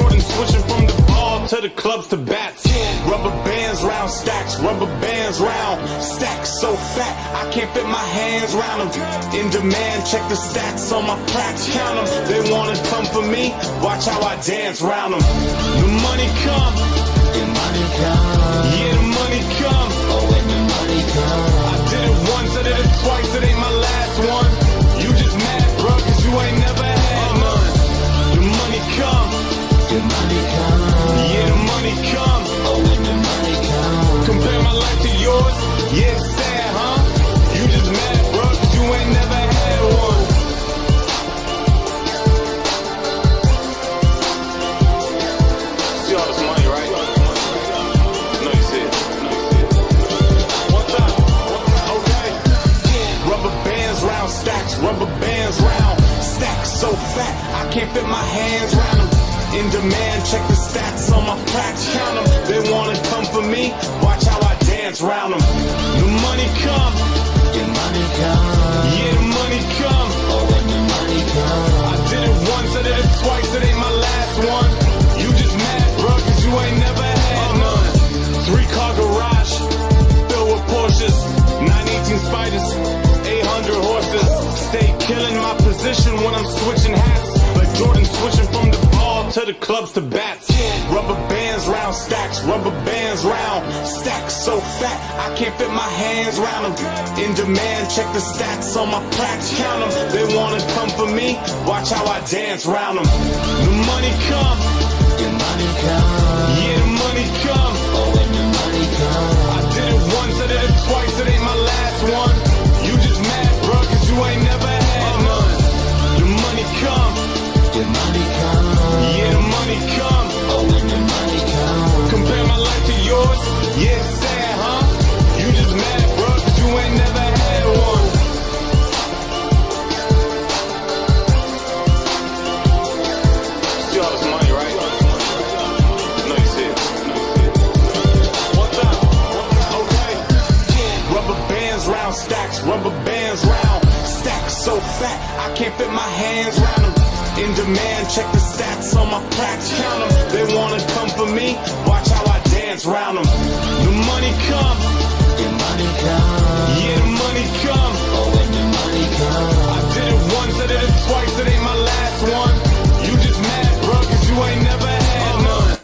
Jordan switching from the ball to the clubs to bats. Rubber bands round stacks, rubber bands round stacks so fat I can't fit my hands round them. In demand, check the stats on my plaques, count them. They wanna come for me, watch how I dance round them. The money come, the money come, yeah, the money come. oh when the money come, I did it once, I did it twice, it ain't my last one. You just mad, bro, cause you ain't never had none. The money come, the money come, yeah, the money come. oh when the money come, Compare my life to yours, yeah, it's sad, huh? You just mad, bro, cause you ain't never had one. See all this money, right? No, you see it. One time, okay. Rubber bands round stacks, rubber bands round stacks so fat I can't fit my hands round them. In demand, check the stats on my plaques, count them. They wanna come for me, watch how I dance round them. The money come, the money come, yeah, the money come. oh when the money come, I did it once, I did it twice, it ain't my last one. You just mad, bro, cause you ain't never had none. 3-car garage, filled with Porsches, 918 Spiders, 800 horses. Stay killing my position when I'm switching hats, like Jordan switching from the ball to the clubs to bats. Rubber bands round stacks, rubber bands round stacks so fat I can't fit my hands round them. In demand, check the stats on my plaques, count them. They wanna come for me, watch how I dance round them. The money come, the money come, yeah, the money come. oh when the money come, I did it once, I did it twice, it ain't my last one. You just mad, bro, cause you ain't never had none. The money come, the money come, yeah, the money come. oh when the money come, Compare my life to yours, yeah, it's sad, huh? You just mad, bro, cause you ain't never had one. See all this money, right? No, you see it. One time, okay. Rubber bands round stacks, rubber bands round stacks so fat I can't fit my hands round them. In demand, check the stats on my plaques, count them. They wanna come for me, watch how I dance round them. The money come, the money come, yeah, the money come. oh when the money come, I did it once, I did it twice, it ain't my last one. You just mad, bro, cause you ain't never had none.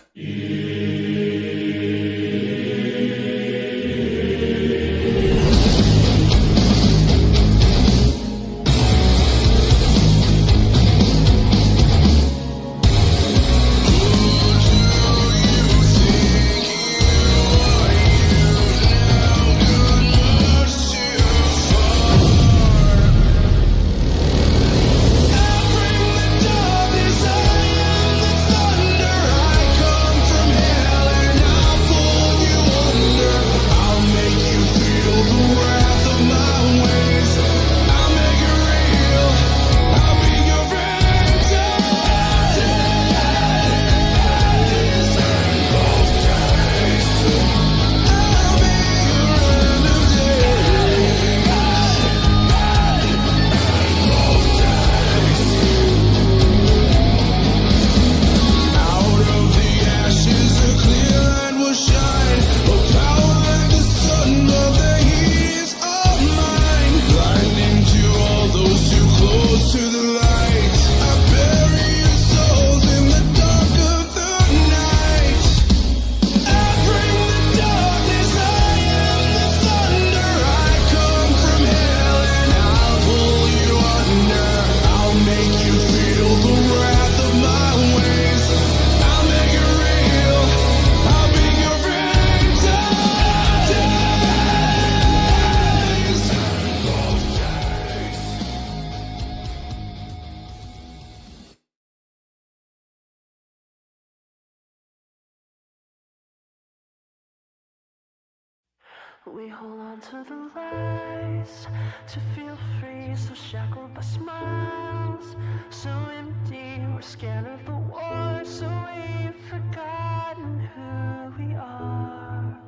We hold on to the lies, to feel free, so shackled by smiles, so empty, we're scared of the war, so we've forgotten who we are.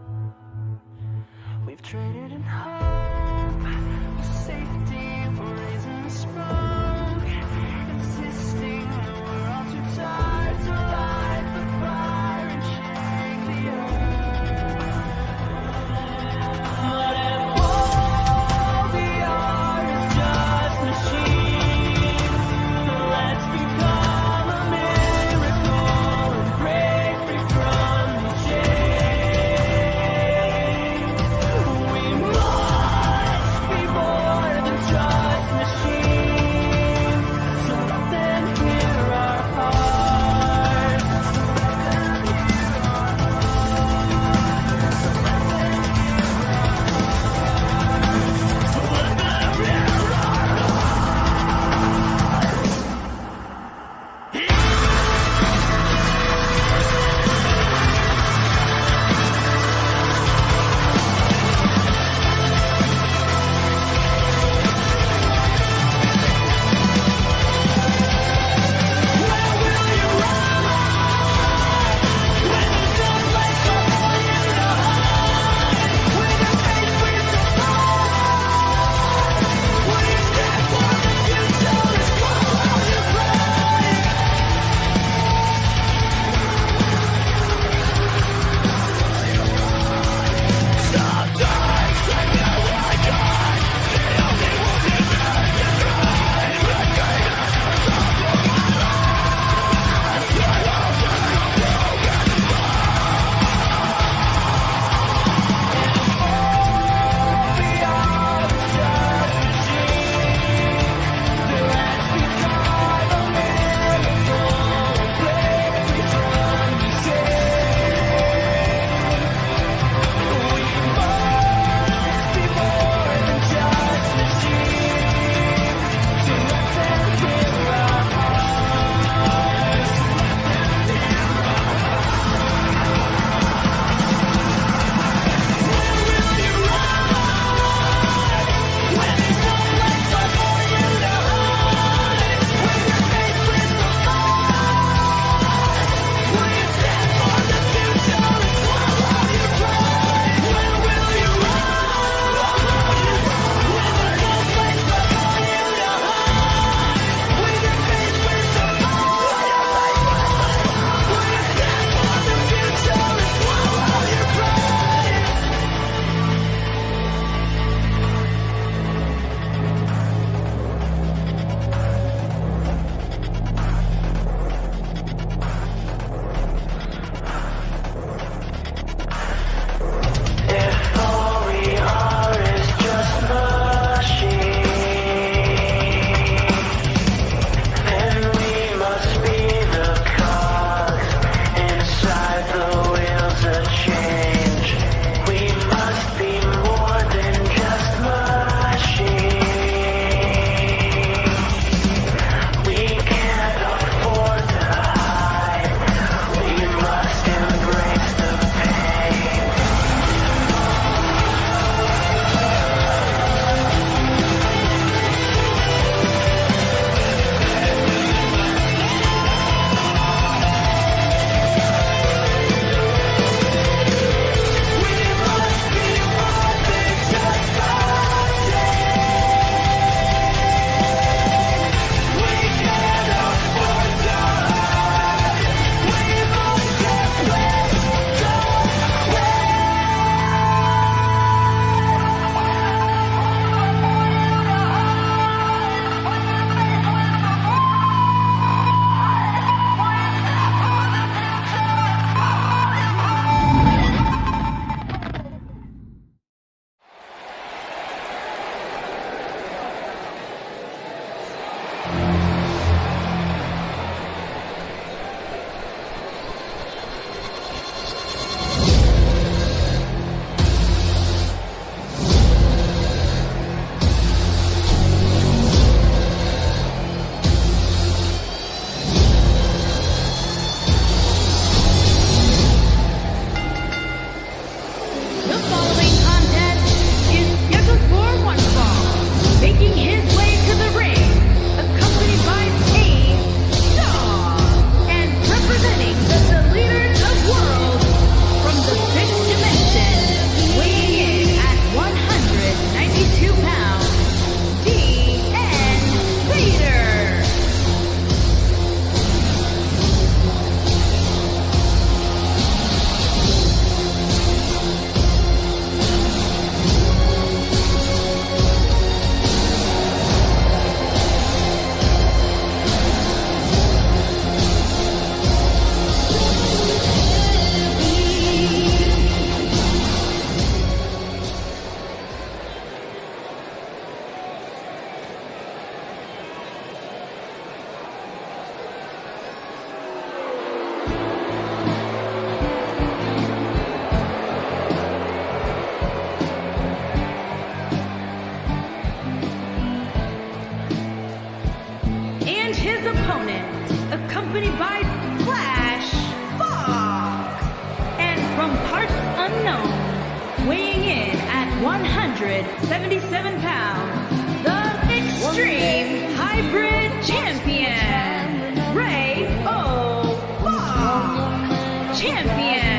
We've traded in hope, safety, for raising the smoke, insisting that we're all too tired to lie. 177 pounds, the Extreme Hybrid Champion, Ray O. Fox, Champion.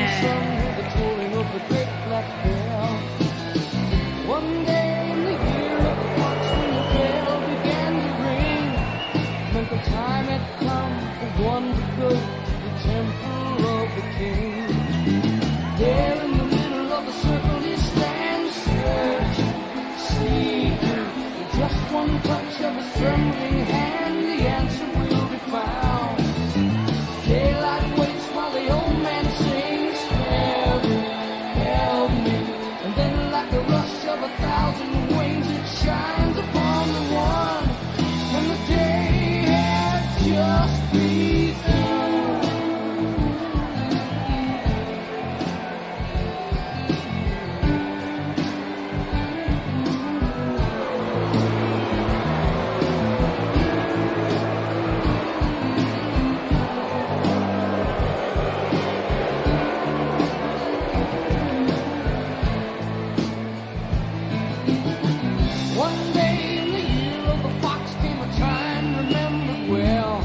One day in the year of the fox, when the bell began to ring, meant the time had come for one to go to the temple of the king. There in the middle of the circle he stands, searching, seeking. With just one touch of his trembling hand, the answer will be found. Daylight waits while the old man sings, help me, help me. And then like the rush of 1,000 wings, it shines upon the one, and the day has just begun. One day in the year of the fox came a time remembered well,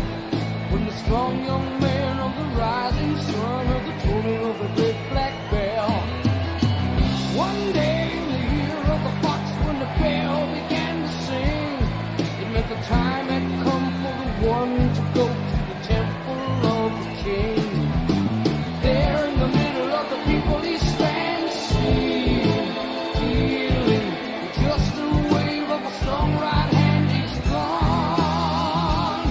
when the strong young man of the rising sun heard the tolling of the great black bell. One day in the year of the fox, when the bell began to sing, it meant the time had come for the one to go to the temple of the king. There in the middle of the people he stands, seeing, feeling, just a wave of a strong right hand, he's gone.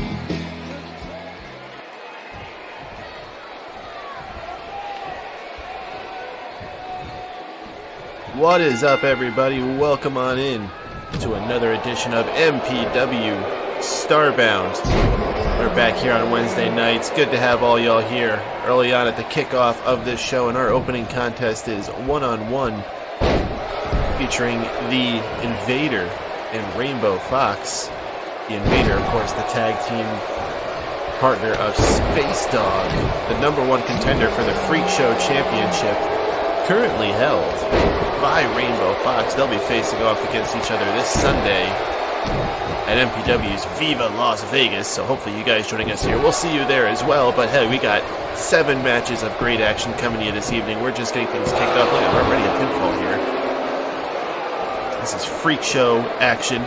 What is up, everybody? Welcome on in to another edition of MPW StarBound. We're back here on Wednesday nights. Good to have all y'all here early on at the kickoff of this show, and our opening contest is one-on-one featuring the Invader and Rainbow Fox. The Invader, of course, the tag team partner of Space Dog, the #1 contender for the Freak Show Championship, currently held by Rainbow Fox. They'll be facing off against each other this Sunday at MPW's Viva Las Vegas, so hopefully you guys joining us here. We'll see you there as well, but hey, we got 7 matches of great action coming to you this evening. We're just getting things kicked off. Look at, we're already a pinfall here. This is Freak Show action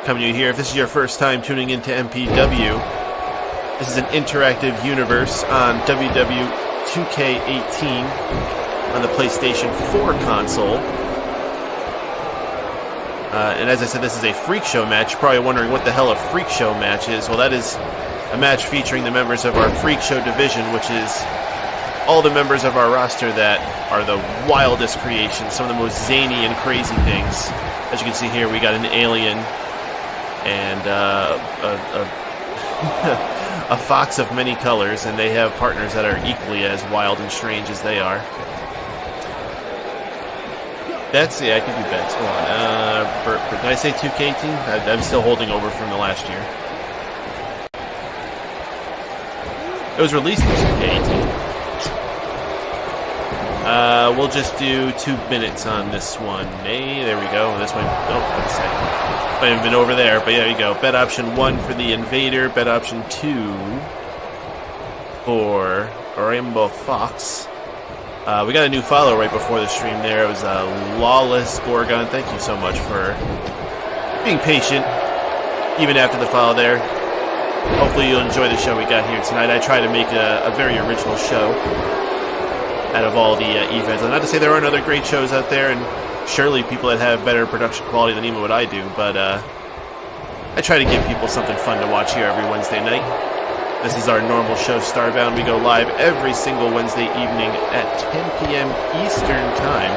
coming to you here. If this is your first time tuning into MPW, this is an interactive universe on WW 2K18 on the PlayStation 4 console. And as I said, this is a Freak Show match. You're probably wondering what the hell a Freak Show match is. Well, that is a match featuring the members of our Freak Show division, which is all the members of our roster that are the wildest creations, some of the most zany and crazy things. As you can see here, we got an alien and a fox of many colors, and they have partners that are equally as wild and strange as they are. Bets? Yeah, I can do bets. Hold on. Did I say 2K18? I'm still holding over from the last year. It was released in 2K18. We'll just do 2 minutes on this one. There we go. This one. Oh, what's that? Might have been over there, but yeah, there you go. Bet option 1 for the Invader. Bet option 2 for Rainbow Fox. We got a new follow right before the stream there. It was Lawless Gorgon. Thank you so much for being patient, even after the follow there. Hopefully you'll enjoy the show we got here tonight. I try to make a very original show out of all the events. Not to say there aren't other great shows out there, and surely people that have better production quality than even what I do, but I try to give people something fun to watch here every Wednesday night. This is our normal show, StarBound. We go live every single Wednesday evening at 10 p.m. Eastern Time.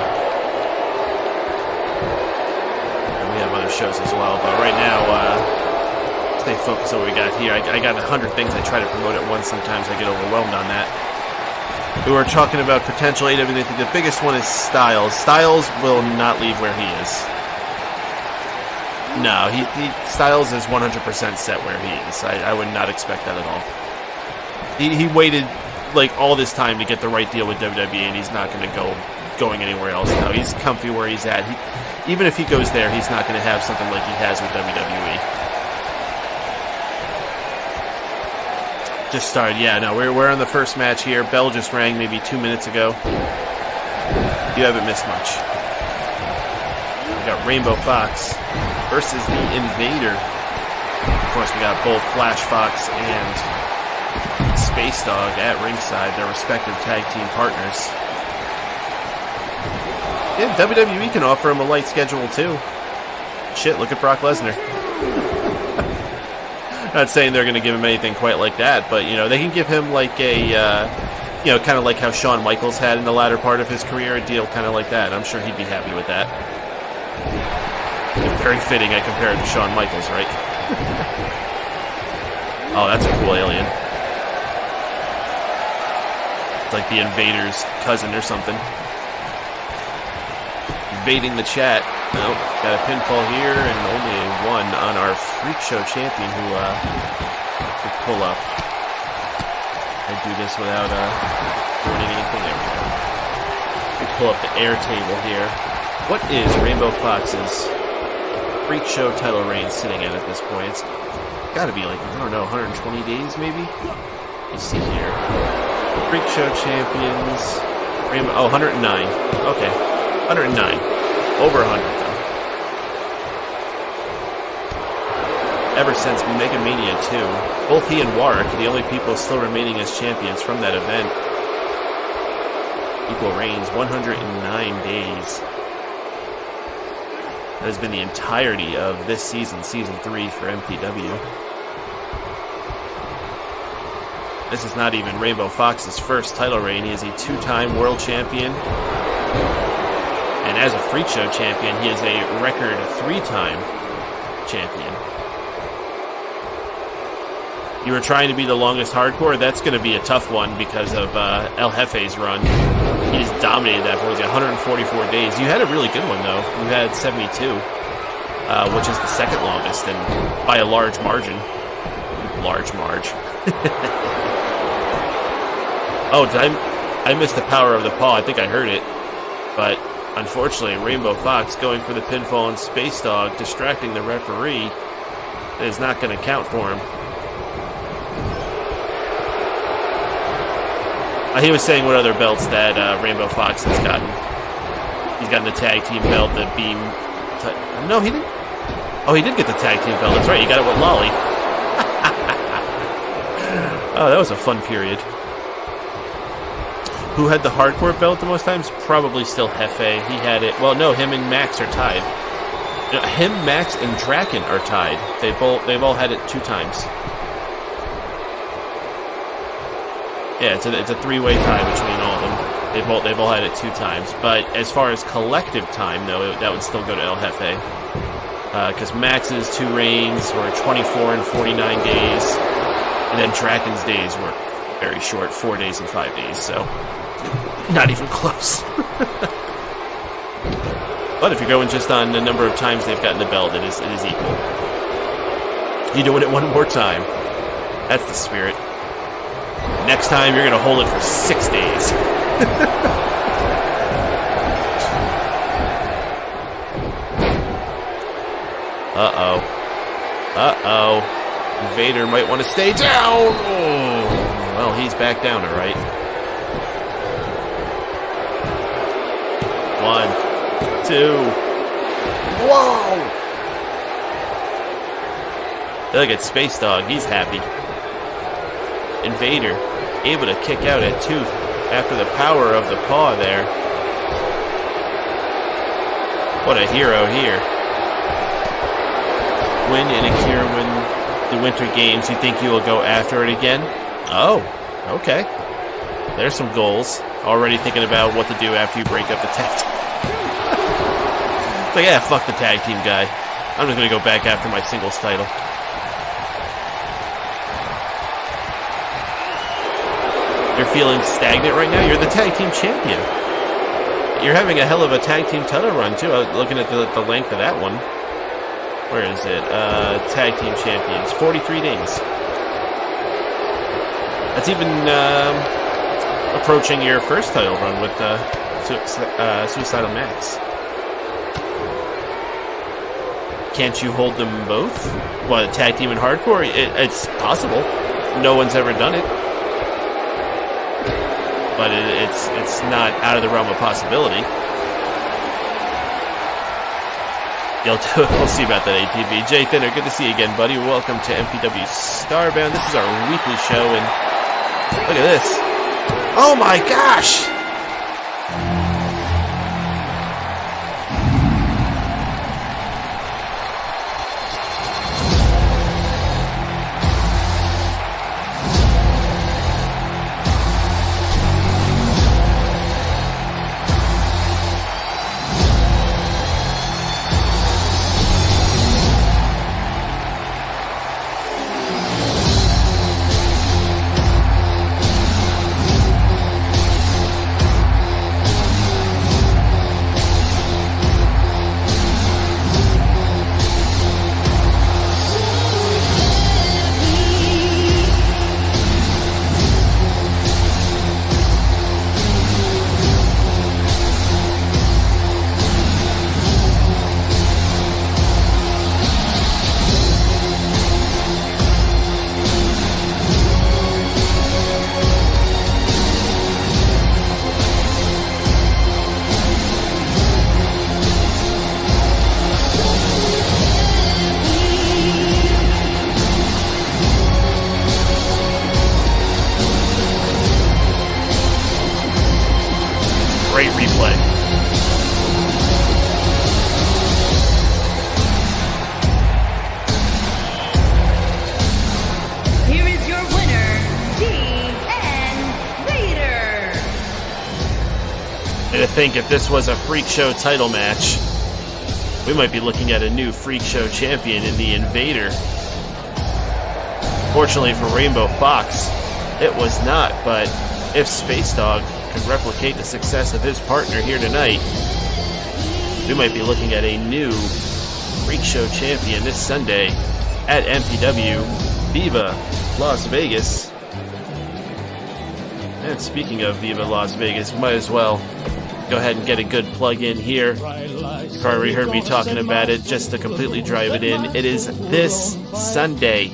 And we have other shows as well, but right now, stay focused on what we got here. I got 100 things I try to promote at once. Sometimes I get overwhelmed on that. We were talking about potential AW. I think the biggest one is Styles. Styles will not leave where he is. No, Styles is 100% set where he is. I would not expect that at all. He waited like all this time to get the right deal with WWE, and he's not going to going anywhere else now. He's comfy where he's at. Even if he goes there, he's not going to have something like he has with WWE. Just started. Yeah, no, we're on the first match here. Bell just rang maybe 2 minutes ago. You haven't missed much. We got Rainbow Fox versus the Invader. Of course, we got both Flash Fox and Space Dog at ringside, their respective tag team partners. Yeah, WWE can offer him a light schedule too. Shit, look at Brock Lesnar. Not saying they're going to give him anything quite like that, but, you know, they can give him like a, you know, kind of like how Shawn Michaels had in the latter part of his career, a deal kind of like that. I'm sure he'd be happy with that. Very fitting I compare it to Shawn Michaels, right? Oh, that's a cool alien. It's like the Invader's cousin or something. Invading the chat. Nope, got a pinfall here and only a one on our Freak Show champion who could pull up. I do this without doing anything. There we go. We pull up the air table here. What is Rainbow Fox's Freak Show title reign sitting at this point? It's got to be like, I don't know, 120 days maybe? You see here. Freak Show champions. Rainbow, oh, 109. Okay, 109. Over 100, though. Ever since Mega Mania 2, both he and Warwick, the only people still remaining as champions from that event. Equal reigns, 109 days. That has been the entirety of this season, Season 3 for MPW. This is not even Rainbow Fox's first title reign. He is a two-time world champion. And as a Freak Show champion, he is a record three-time champion. You were trying to be the longest hardcore? That's going to be a tough one because of El Jefe's run. He just dominated that for 144 days. You had a really good one, though. You had 72, which is the second longest, and by a large margin. Large marge. Oh, did I missed the power of the paw. I think I heard it. But unfortunately, Rainbow Fox going for the pinfall and Space Dog, distracting the referee. That is not going to count for him. He was saying what other belts that Rainbow Fox has gotten. He's gotten the tag team belt, the beam... No, he didn't. Oh, he did get the tag team belt. That's right, he got it with Lolly. Oh, that was a fun period. Who had the hardcore belt the most times? Probably still Jefe. He had it... Well, no, him and Max are tied. No, him, Max, and Draken are tied. They've all had it 2 times. Yeah, it's a three-way tie between all of them. They've all had it 2 times. But as far as collective time, though, that would still go to El Jefe. Because Max's 2 reigns were 24 and 49 days. And then Draken's days were very short, 4 days and 5 days. So, not even close. But if you're going just on the number of times they've gotten the belt, it is equal. You're doing it one more time. That's the spirit. Next time, you're going to hold it for 6 days. Uh-oh. Uh-oh. Vader might want to stay down. Oh. Well, he's back down, all right. 1, 2. Whoa! Look at Space Dog. He's happy. Invader able to kick out at Tooth after the power of the paw there. What a hero here. Win and Akira win the Winter Games. You think you will go after it again? Oh, okay. There's some goals. Already thinking about what to do after you break up the tag team. It's like, yeah, fuck the tag team guy. I'm just going to go back after my singles title. You're feeling stagnant right now? You're the tag team champion. You're having a hell of a tag team title run, too. I was looking at the length of that one. Where is it? Tag team champions. 43 days. That's even approaching your first title run with Suicidal Max. can't you hold them both? What, tag team and hardcore? It's possible. No one's ever done it. But it's not out of the realm of possibility. We'll see about that ATV. Jay Thinner, good to see you again, buddy. Welcome to MPW StarBound. This is our weekly show, and look at this. Oh my gosh! Great replay. Here is your winner, DN Vader. And to think if this was a Freak Show title match, we might be looking at a new Freak Show champion in the Invader. Fortunately for Rainbow Fox, it was not, but if Space Dog could replicate the success of his partner here tonight, we might be looking at a new Freak Show champion this Sunday at MPW Viva Las Vegas. And speaking of Viva Las Vegas, might as well go ahead and get a good plug in here. You've already heard me talking about it, just to completely drive it in. It is this Sunday.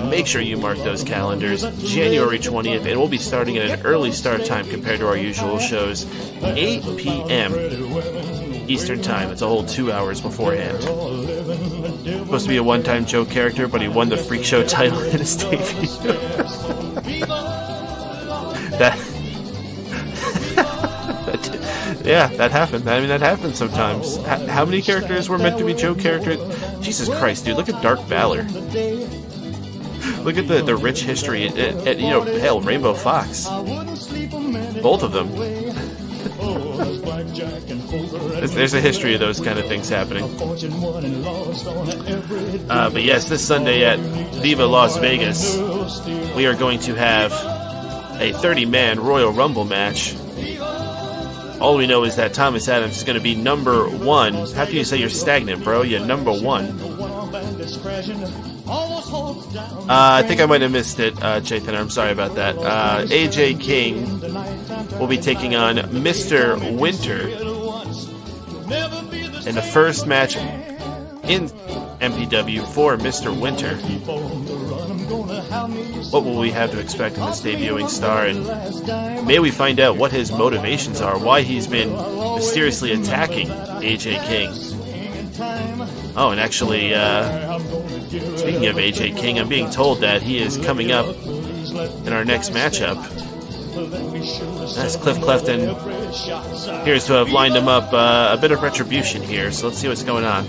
Make sure you mark those calendars, January 20th, and we'll be starting at an early start time compared to our usual shows, 8 p.m. Eastern Time. It's a whole 2 hours beforehand. Supposed to be a one-time joke character, but he won the Freak Show title in his debut. Yeah, that happened. I mean, that happens sometimes. How many characters were meant to be joke characters? Jesus Christ, dude, look at Dark Valor. Look at the rich history, you know, hell, Rainbow Fox. Both of them. There's a history of those kind of things happening. But yes, this Sunday at Viva Las Vegas, we are going to have a 30-man Royal Rumble match. All we know is that Thomas Adams is going to be number one. How can you say you're stagnant, bro? You're number one. I think I might have missed it, Jathan. I'm sorry about that. AJ King will be taking on Mr. Winter in the first match in MPW for Mr. Winter. What will we have to expect from this debuting star? And may we find out what his motivations are, why he's been mysteriously attacking AJ King. Oh, and actually, speaking of AJ King, I'm being told that he is coming up in our next matchup. As Cliff Clefton appears to have lined him up a bit of retribution here, so let's see what's going on.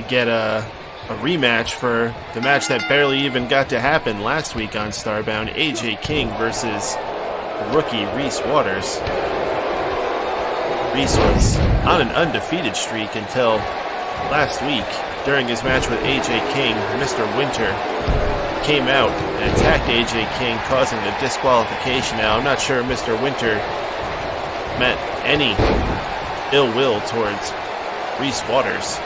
get a rematch for the match that barely even got to happen last week on StarBound. AJ King versus rookie Reese Waters. Reese was on an undefeated streak until last week. During his match with AJ King, Mr. Winter came out and attacked AJ King, causing a disqualification. Now, I'm not sure Mr. Winter meant any ill will towards Reese Waters.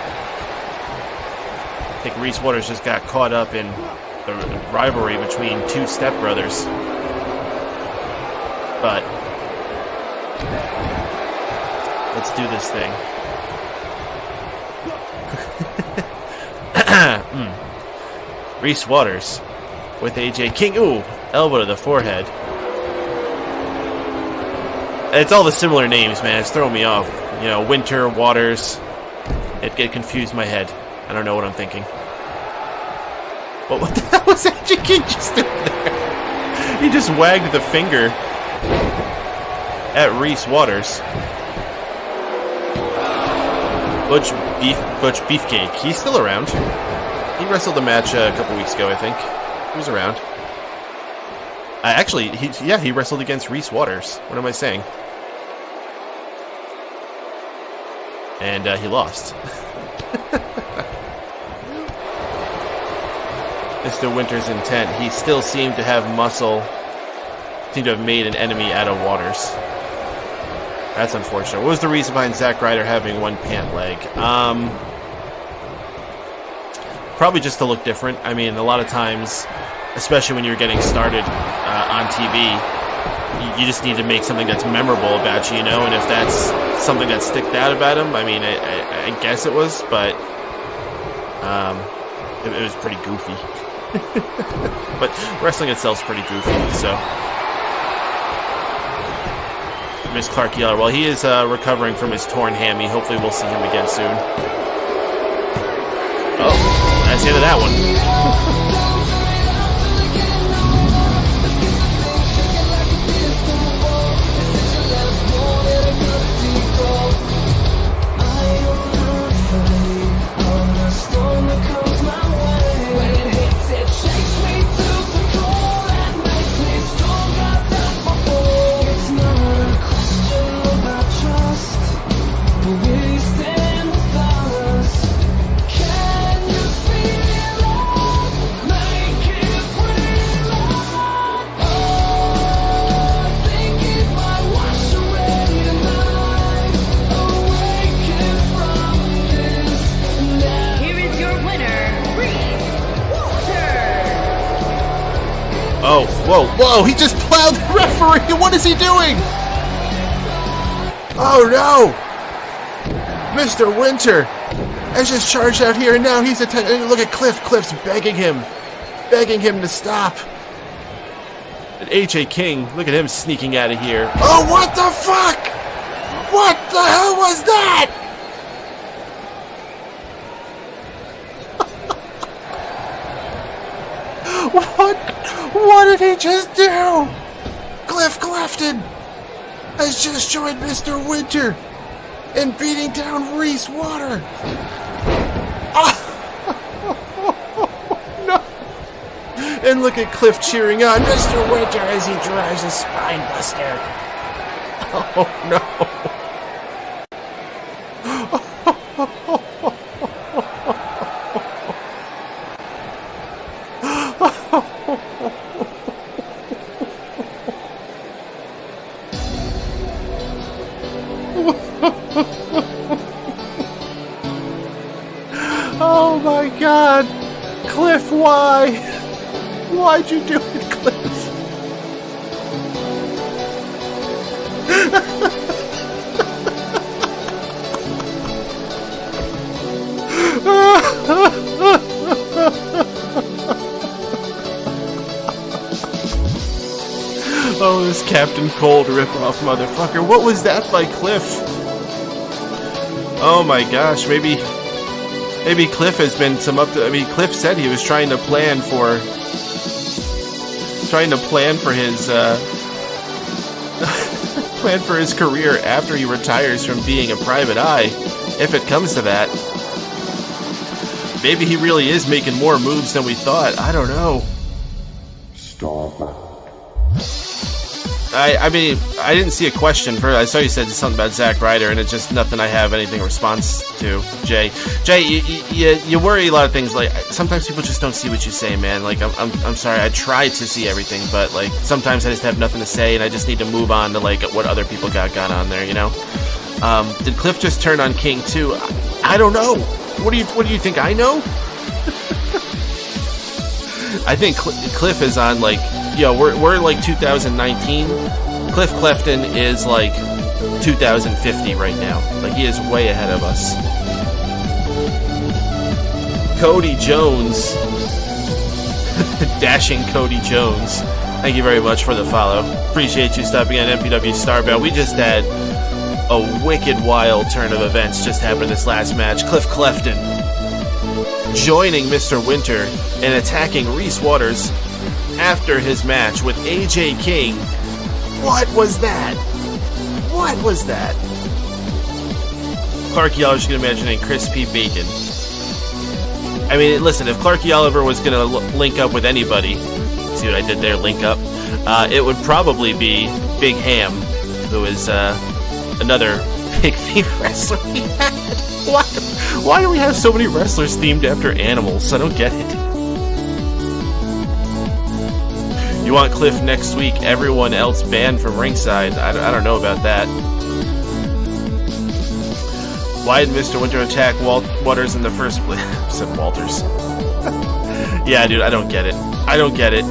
I think Reese Waters just got caught up in the rivalry between two stepbrothers. But let's do this thing. Reese Waters with AJ King. Ooh, elbow to the forehead. It's all the similar names, man. It's throwing me off. You know, Winter, Waters. It confused my head. I don't know what I'm thinking. But what the hell was AJ King just doing there? He just wagged the finger at Reese Waters. Butch Beefcake. He's still around. He wrestled a match a couple weeks ago, I think. He was around. Actually, he wrestled against Reese Waters. What am I saying? And he lost. Mr. Winter's intent. He still seemed to have muscle. Seemed to have made an enemy out of Waters. That's unfortunate. What was the reason behind Zack Ryder having one pant leg? Probably just to look different. I mean, a lot of times, especially when you're getting started on TV, you just need to make something that's memorable about you, you know? And if that's something that sticked out about him, I mean, I guess it was, but it was pretty goofy. But wrestling itself's pretty goofy, so... Miss Clark Yeller. Well, he is recovering from his torn hammy. Hopefully we'll see him again soon. Oh, that's the end of that one. Oh, whoa, he just plowed the referee! What is he doing? Oh no! Mr. Winter has just charged out here, and now he's attacking. Look at Cliff. Cliff's begging him to stop. And AJ King, look at him sneaking out of here. Oh, what the fuck? What the hell was that? What did he just do? Cliff Clifton has just joined Mr. Winter in beating down Reese Water. Oh, no. And look at Cliff cheering on Mr. Winter as he drives a spine buster. Oh no. Oh my God, Cliff, why? Why'd you do it, Cliff? Oh, this Captain Cold ripoff motherfucker. What was that by Cliff? Oh my gosh, maybe Cliff has been I mean, Cliff said he was trying to plan for his plan for his career after he retires from being a private eye, if it comes to that. Maybe he really is making more moves than we thought. I don't know. StarBound. I mean, I didn't see a question first. I saw you said something about Zack Ryder, and it's just nothing I have anything response to. Jay, you worry a lot of things. Like sometimes people just don't see what you say, man. Like I'm sorry. I try to see everything, but like sometimes I just have nothing to say, and I just need to move on to like what other people got on there. You know? Did Cliff just turn on King too? I don't know. What do you think I know? I think Cliff is on like, we're like 2019. Cliff Clefton is like 2050 right now. Like he is way ahead of us. Cody Jones, dashing Cody Jones. Thank you very much for the follow. Appreciate you stopping on MPW StarBound. We just had a wicked wild turn of events just happened in this last match. Cliff Clefton joining Mr. Winter and attacking Reese Waters after his match with AJ King. What was that? What was that? Clarky Oliver's going to imagine Crispy Bacon. I mean, listen, if Clarky Oliver was going to link up with anybody, see what I did there, link up, it would probably be Big Ham, who is another big theme wrestler we had. Why do we have so many wrestlers themed after animals? I don't get it. You want Cliff next week, everyone else banned from ringside. I don't know about that. Why did Mr. Winter attack Waters in the first place? I said Walters. Yeah, dude, I don't get it. I don't get it.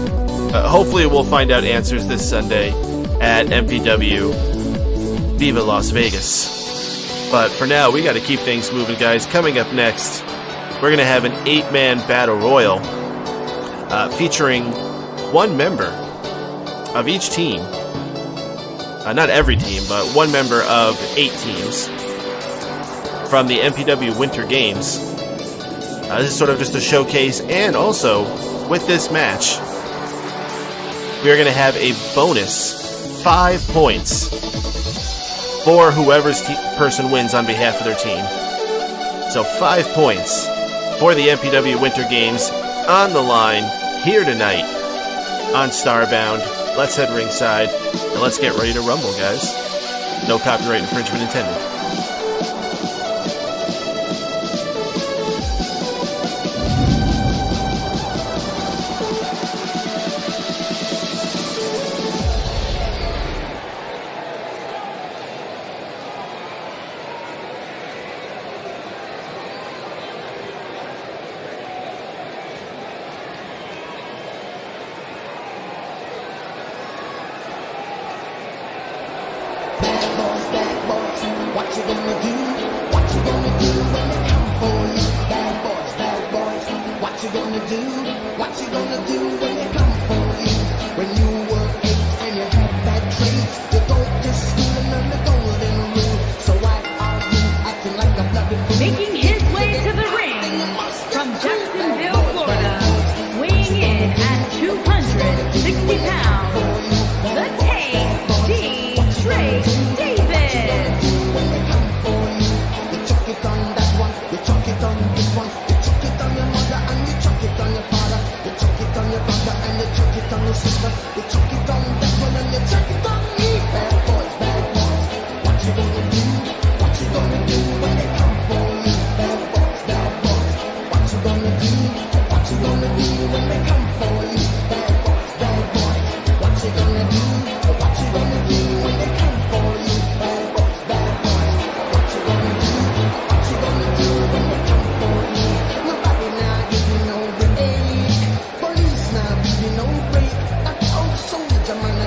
Hopefully we'll find out answers this Sunday at MPW Viva Las Vegas. But for now, we got to keep things moving, guys. Coming up next, we're going to have an 8-man battle royal featuring one member of each team. Not every team, but one member of 8 teams from the MPW Winter Games. This is sort of just a showcase, and also, with this match, we are going to have a bonus 5 points for whoever's person wins on behalf of their team. So 5 points for the MPW Winter Games on the line here tonight on StarBound. Let's head ringside and let's get ready to rumble, guys. No copyright infringement intended. Making his way to the ring from Jacksonville, Florida, weighing in at 260 pounds, the Tank Trey Davis. Police now, you know, break. Like old soldier, man.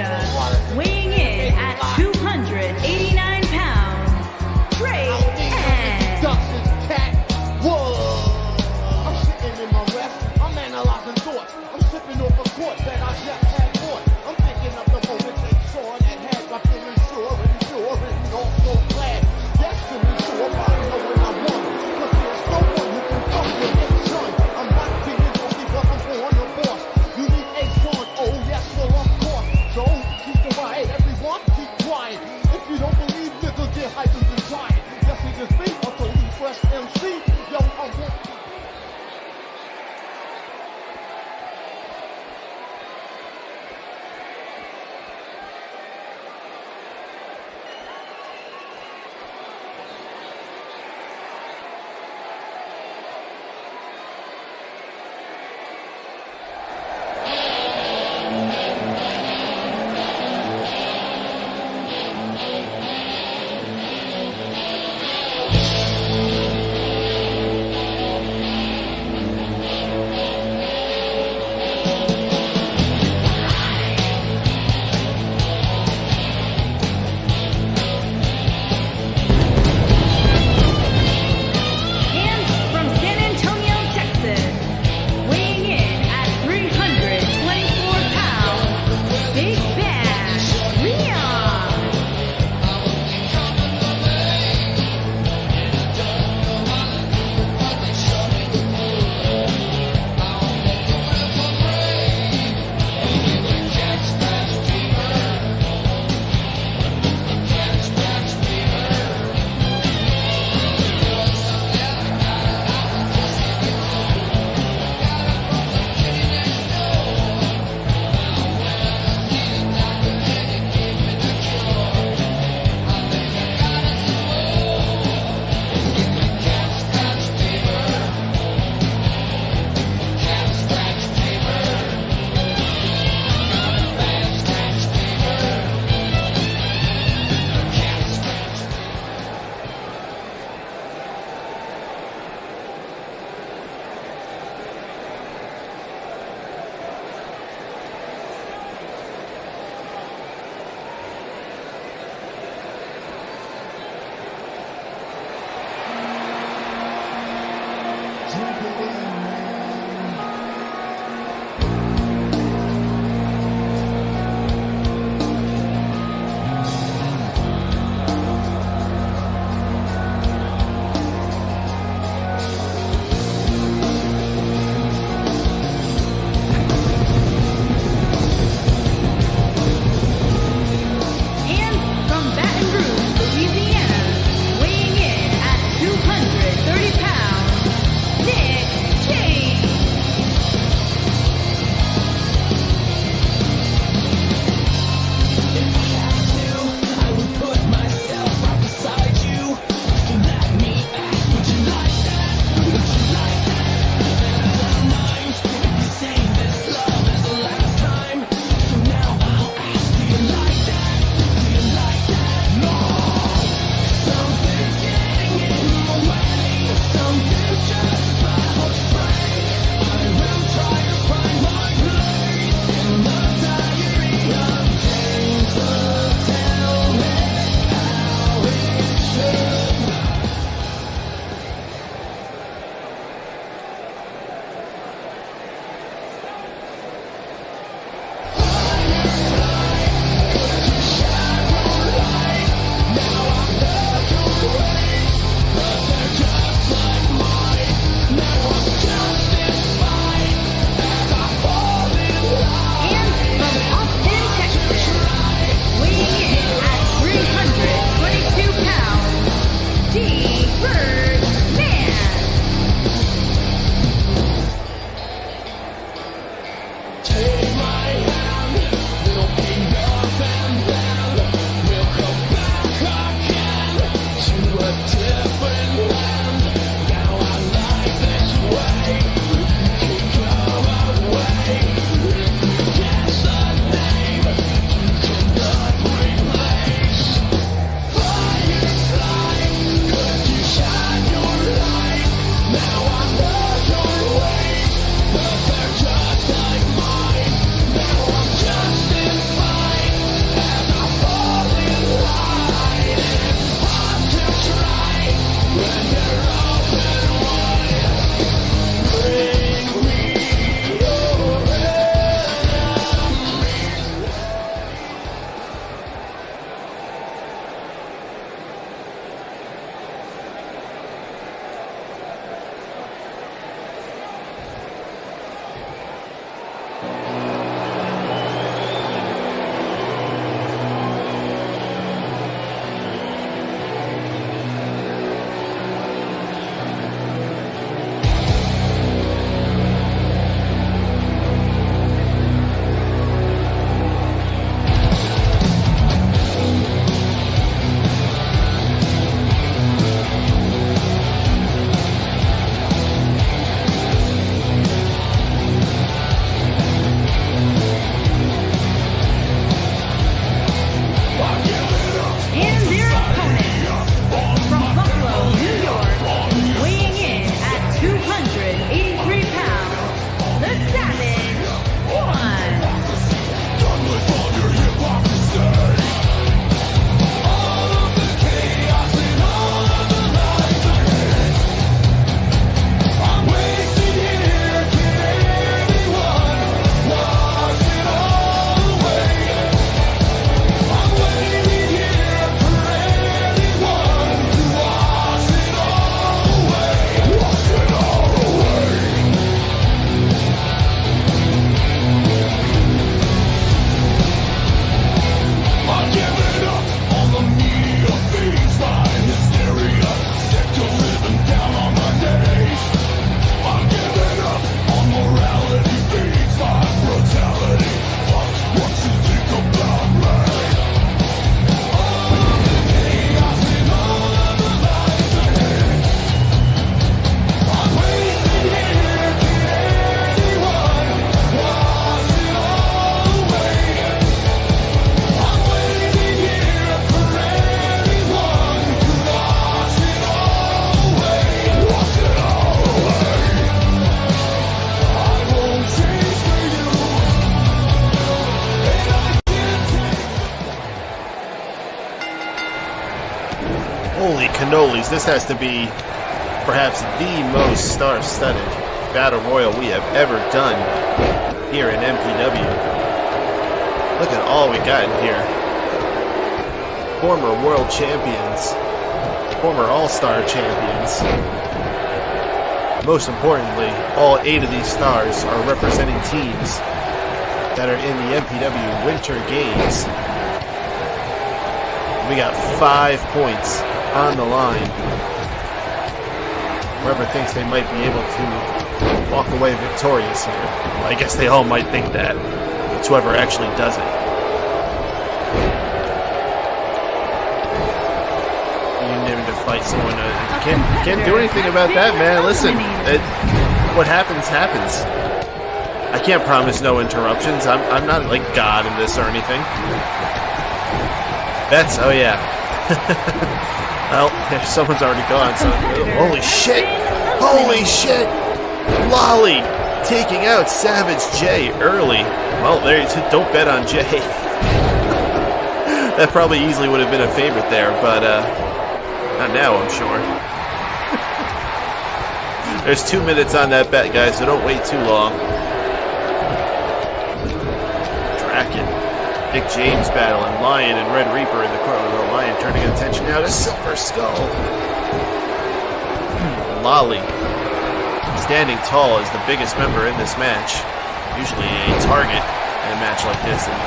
Florida, weighing in at 289 pounds, Great Ed. I'm sitting in my rest, I'm analyzing thoughts. I'm sipping off a quart that I just had bought. I'm thinking of the moment they saw that had my feeling sure and also glad. Destiny sure by knowing I won. Cause there's no one who can fuck with this son. I'm not being only but I'm born a boss. You need a son, oh yes, well of course. So keep the riot, everyone keep quiet. If you don't believe niggas, get hyped and trying. Yes, it is me, a totally fresh MC. Yo, I want. holy cannolis, this has to be perhaps the most star-studded battle royal we have ever done here in MPW. Look at all we got in here. Former world champions, former all-star champions. Most importantly, all 8 of these stars are representing teams that are in the MPW Winter Games. We got 5 points on the line. Whoever thinks they might be able to walk away victorious here. Well, I guess they all might think that. It's whoever actually does it. To fight someone, can't do anything about that, man. Listen, what happens happens. I can't promise no interruptions. I'm not like God in this or anything. That's oh yeah. Well, if someone's already gone, so holy shit! Holy shit! Lolly taking out Savage J early. Well, there you don't bet on J. That probably easily would have been a favorite there, but not now, I'm sure. There's 2 minutes on that bet, guys, so don't wait too long. Draken, Nick James battling Lion and Red Reaper in the corner. The Lion turning attention now to Silver Skull. Lolly, standing tall as the biggest member in this match. Usually a target in a match like this. And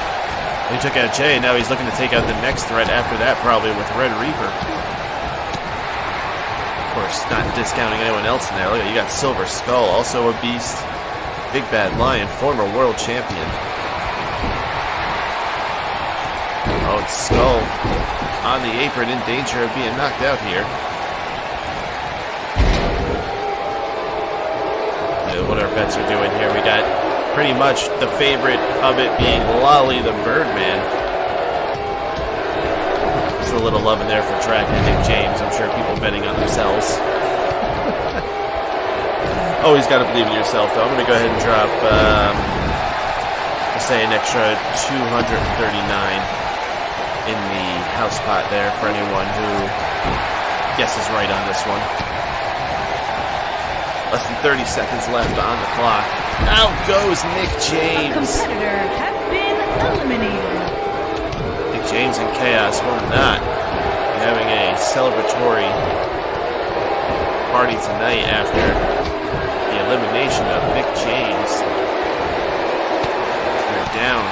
he took out Jay, and now he's looking to take out the next threat after that, probably with Red Reaper. Of course, not discounting anyone else in there. Look at you got Silver Skull, also a beast. Big Bad Lion, former world champion. Oh, it's Skull on the apron, in danger of being knocked out here. What our bets are doing here, we got pretty much the favorite of it being Lolly the Birdman. A little love in there for Draken and Nick James. I'm sure people betting on themselves. Always got to believe in yourself, though. I'm going to go ahead and drop, say, an extra $239 in the house pot there for anyone who guesses right on this one. Less than 30 seconds left on the clock. Out goes Nick James. A competitor has been eliminated. James and Chaos will not be having a celebratory party tonight after the elimination of Nick James. We're down.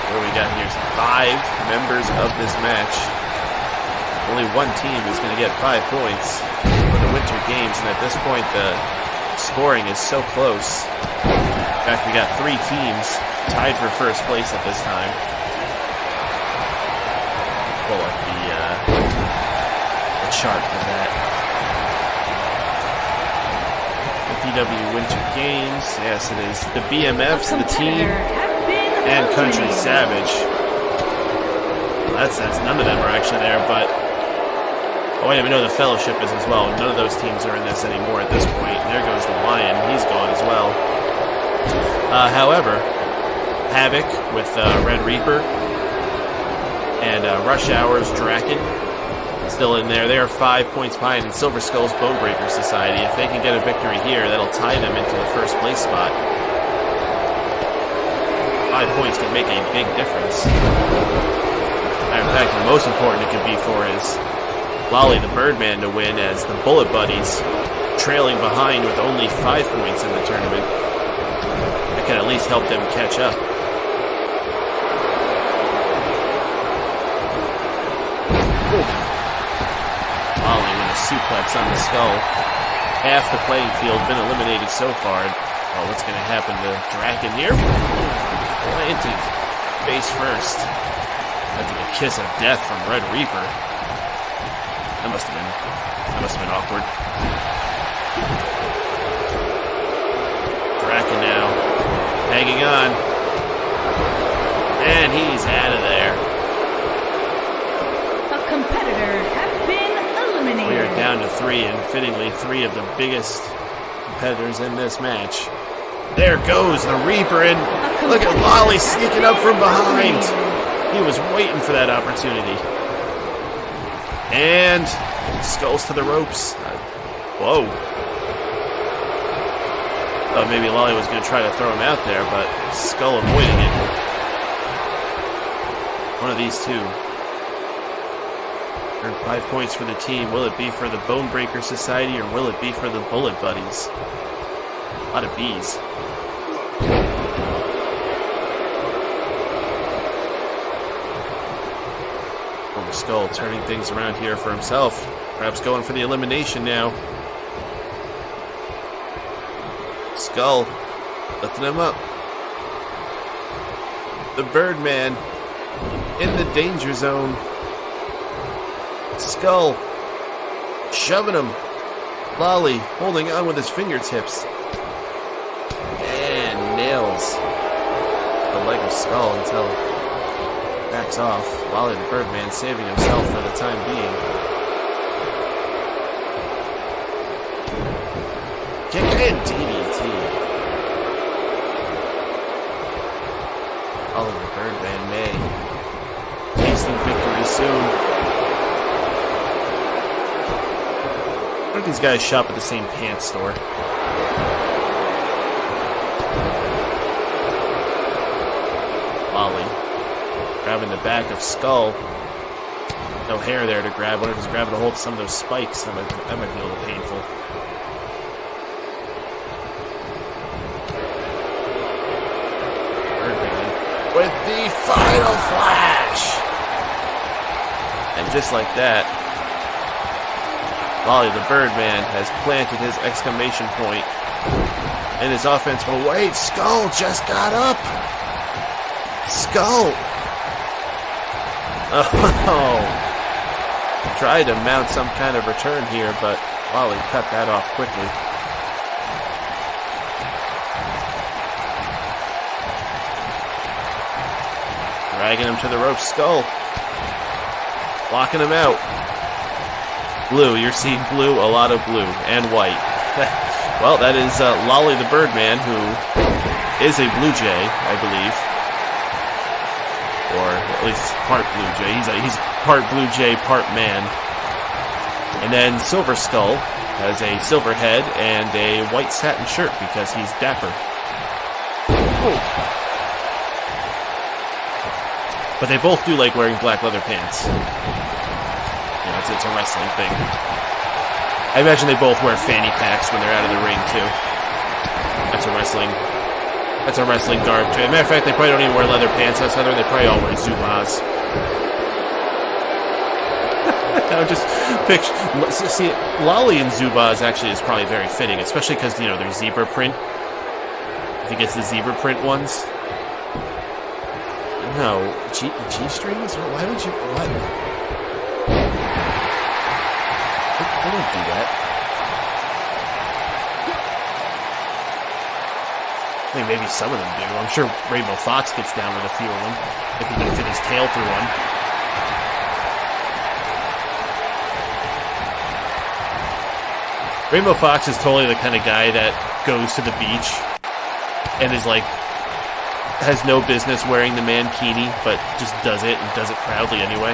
What do we got here? 5 members of this match. Only one team is going to get 5 points for the Winter Games, and at this point the scoring is so close. In fact, we got 3 teams tied for first place at this time. Pull up the chart for that. MPW Winter Games, yes it is. The BMFs, the team, and Country Savage. Well, that's none of them are actually there, but oh wait, we know the Fellowship is as well. None of those teams are in this anymore at this point. And there goes the Lion, he's gone as well. However, Havoc with Red Reaper and Rush Hour's Draken still in there. They are 5 points behind in Silver Skull's Bonebreaker Society. If they can get a victory here, that'll tie them into the first place spot. 5 points can make a big difference. Matter of fact, the most important it could be for is Lolly the Birdman to win, as the Bullet Buddies trailing behind with only 5 points in the tournament. That can at least help them catch up. Lolly with a suplex on the skull. Half the playing field been eliminated so far. Oh, what's going to happen to Draken here? Planted face first. After the kiss of death from Red Reaper. That must have been awkward. Draken now hanging on. And he's out of there. A competitor has been eliminated. We are down to 3, and fittingly 3 of the biggest competitors in this match. There goes the Reaper, and look at Lolly sneaking up from behind. He was waiting for that opportunity. And Skull's to the ropes. Whoa. Thought maybe Lolly was going to try to throw him out there, but Skull avoiding it. One of these two. Earn 5 points for the team. Will it be for the Bone Breaker Society or will it be for the Bullet Buddies? A lot of bees. Over Skull turning things around here for himself. Perhaps going for the elimination now. Skull lifting him up. The Birdman in the danger zone. Skull shoving him. Lolly holding on with his fingertips. And nails the leg of Skull until backs off. Lolly the Birdman saving himself for the time being. Kick and DDT. Lolly the Birdman may tasting victory soon. What if these guys shop at the same pants store? Lolly grabbing the back of Skull. No hair there to grab. What if he's grabbing a hold of some of those spikes? That might be a little painful. Birdman with the final flash! And just like that, Lolly the Birdman has planted his exclamation point in his offense. But wait, Skull just got up! Skull! Oh! Tried to mount some kind of return here, but Lolly cut that off quickly. Dragging him to the rope, Skull. Locking him out. Blue, you're seeing blue, a lot of blue, and white. Well, that is Lolly the Birdman, who is a Blue Jay, I believe. Or at least part Blue Jay. He's part Blue Jay, part man. And then Silver Skull has a silver head and a white satin shirt because he's dapper. Oh. But they both do like wearing black leather pants. It's a wrestling thing. I imagine they both wear fanny packs when they're out of the ring too. That's a wrestling garb too. As a matter of fact, they probably don't even wear leather pants. That's other. They probably all wear Zubaz. I would just picture. See, Lolly and Zubaz actually is probably very fitting, especially because they're zebra print. If he gets the zebra print ones. No, G-strings? Why would you? What? I don't do that. I mean, maybe some of them do. I'm sure Rainbow Fox gets down with a few of them. If he can fit his tail through one. Rainbow Fox is totally the kind of guy that goes to the beach and is like, has no business wearing the mankini, but just does it and does it proudly anyway.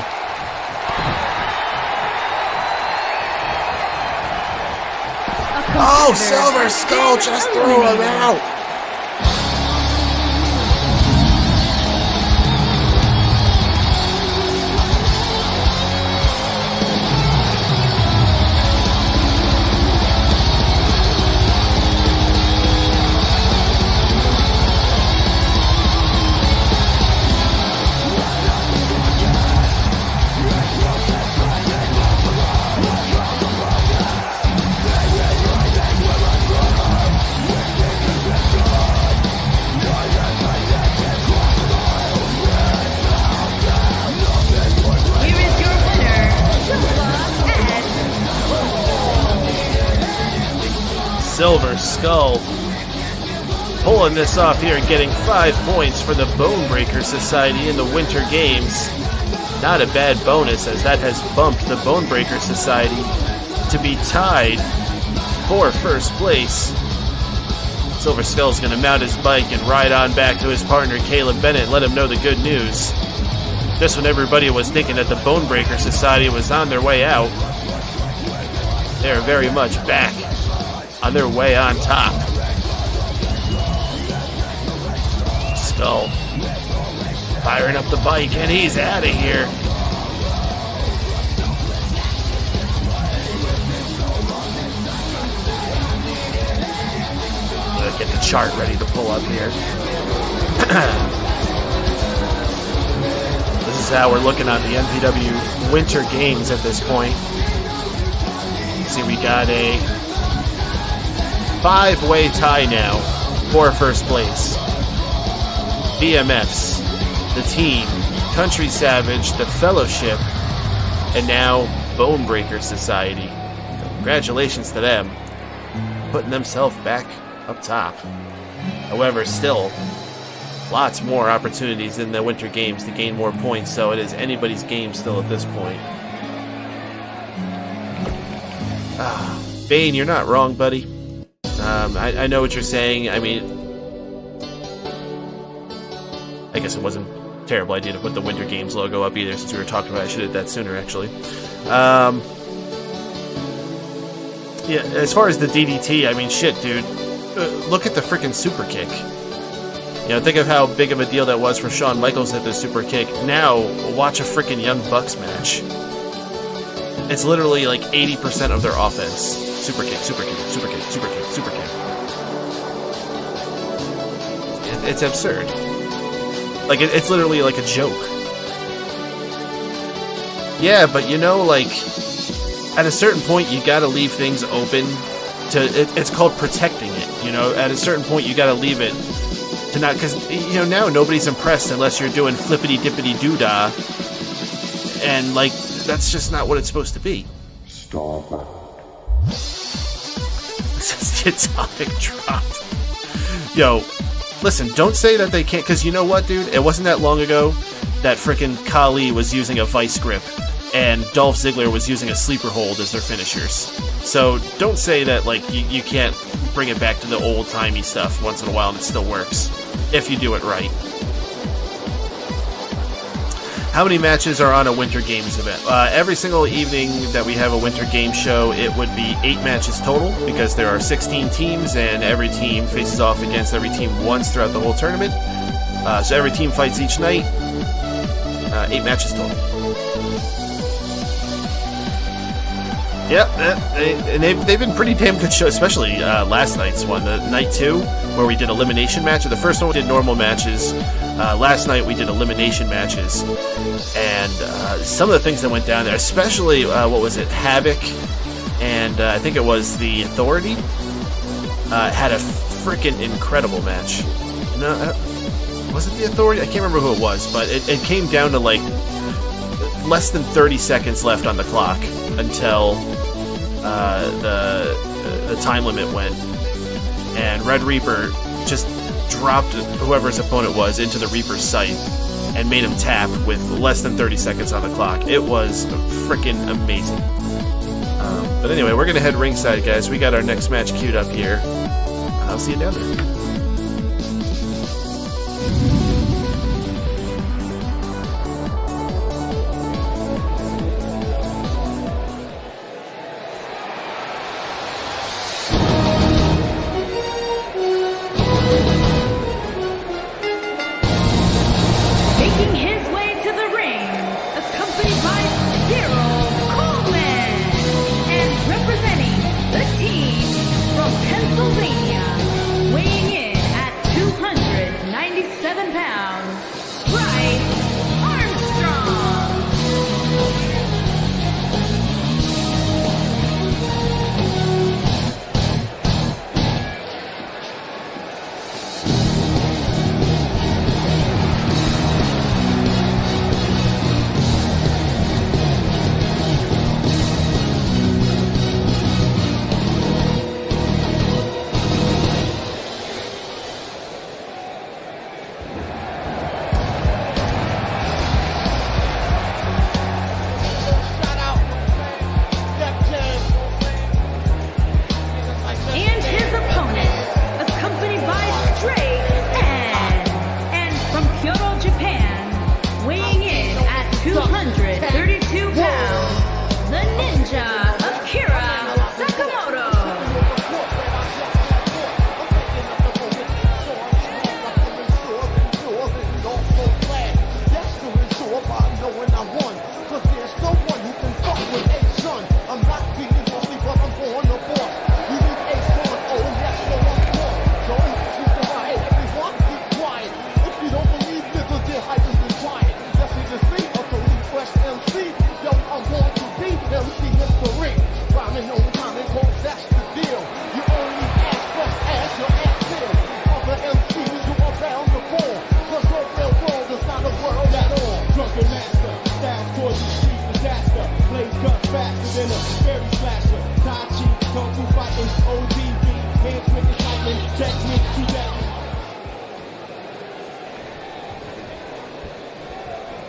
Oh, Silver Skull just threw him out! Silver Skull pulling this off here and getting 5 points for the Bone Breaker Society in the Winter Games. Not a bad bonus, as that has bumped the Bone Breaker Society to be tied for first place. Silver Skull's going to mount his bike and ride on back to his partner Caleb Bennett and let him know the good news. Just when everybody was thinking that the Bonebreaker Society was on their way out, they are very much back on their way on top. Skull firing up the bike, and he's out of here. Gotta get the chart ready to pull up here. This is how we're looking on the MPW Winter Games at this point. See, we got a 5-way tie now for first place. BMFs, the team, Country Savage, the Fellowship, and now Bonebreaker Society. Congratulations to them, putting themselves back up top. However, still, lots more opportunities in the Winter Games to gain more points, so it is anybody's game still at this point. Bane, you're not wrong, buddy. I know what you're saying. I mean, I guess it wasn't a terrible idea to put the Winter Games logo up either, since we were talking about it. I should have did that sooner, actually. Yeah, as far as the DDT, I mean, shit, dude. Look at the freaking super kick. You know, think of how big of a deal that was for Shawn Michaels at the super kick. Now, watch a freaking Young Bucks match. It's literally like 80% of their offense. Super kick, super kick, super kick, super kick, super kick. It's absurd. Like, it's literally like a joke. Yeah, but you know, like, at a certain point, you gotta leave things open to... It's called protecting it, you know? At a certain point, you gotta leave it to not... Because, you know, now nobody's impressed unless you're doing flippity-dippity-doo-dah. And, like, that's just not what it's supposed to be. StarBound. Since the atomic drop. Yo, listen, don't say that they can't, because you know what, dude? It wasn't that long ago that frickin' Kali was using a vice grip, and Dolph Ziggler was using a sleeper hold as their finishers. So don't say that, like, you can't bring it back to the old-timey stuff once in a while and it still works, if you do it right. How many matches are on a Winter Games event? Every single evening that we have a Winter Games show, it would be 8 matches total, because there are 16 teams, and every team faces off against every team once throughout the whole tournament. So every team fights each night. 8 matches total. Yep, and they've been pretty damn good shows, especially last night's one, the night 2, where we did elimination matches. The first one we did normal matches. Last night we did elimination matches, and some of the things that went down there, especially what was it, Havoc, and I think it was the Authority, had a freaking incredible match. No, was it the Authority? I can't remember who it was, but it came down to like less than 30 seconds left on the clock until the time limit went, and Red Reaper just dropped whoever's opponent was into the Reaper's sight and made him tap with less than 30 seconds on the clock. It was freaking amazing. But anyway, we're going to head ringside, guys. We got our next match queued up here. I'll see you down there. Making his way to the ring, accompanied by Zero Coleman, and representing the team from Pennsylvania, weighing in at 297 pounds, Bryce Armstrong. Shout out, Def Jam. And his opponent, accompanied by Straight N, and from Kyoto, Japan, weighing in at 232 pounds, the Ninja, Akira Sakamoto.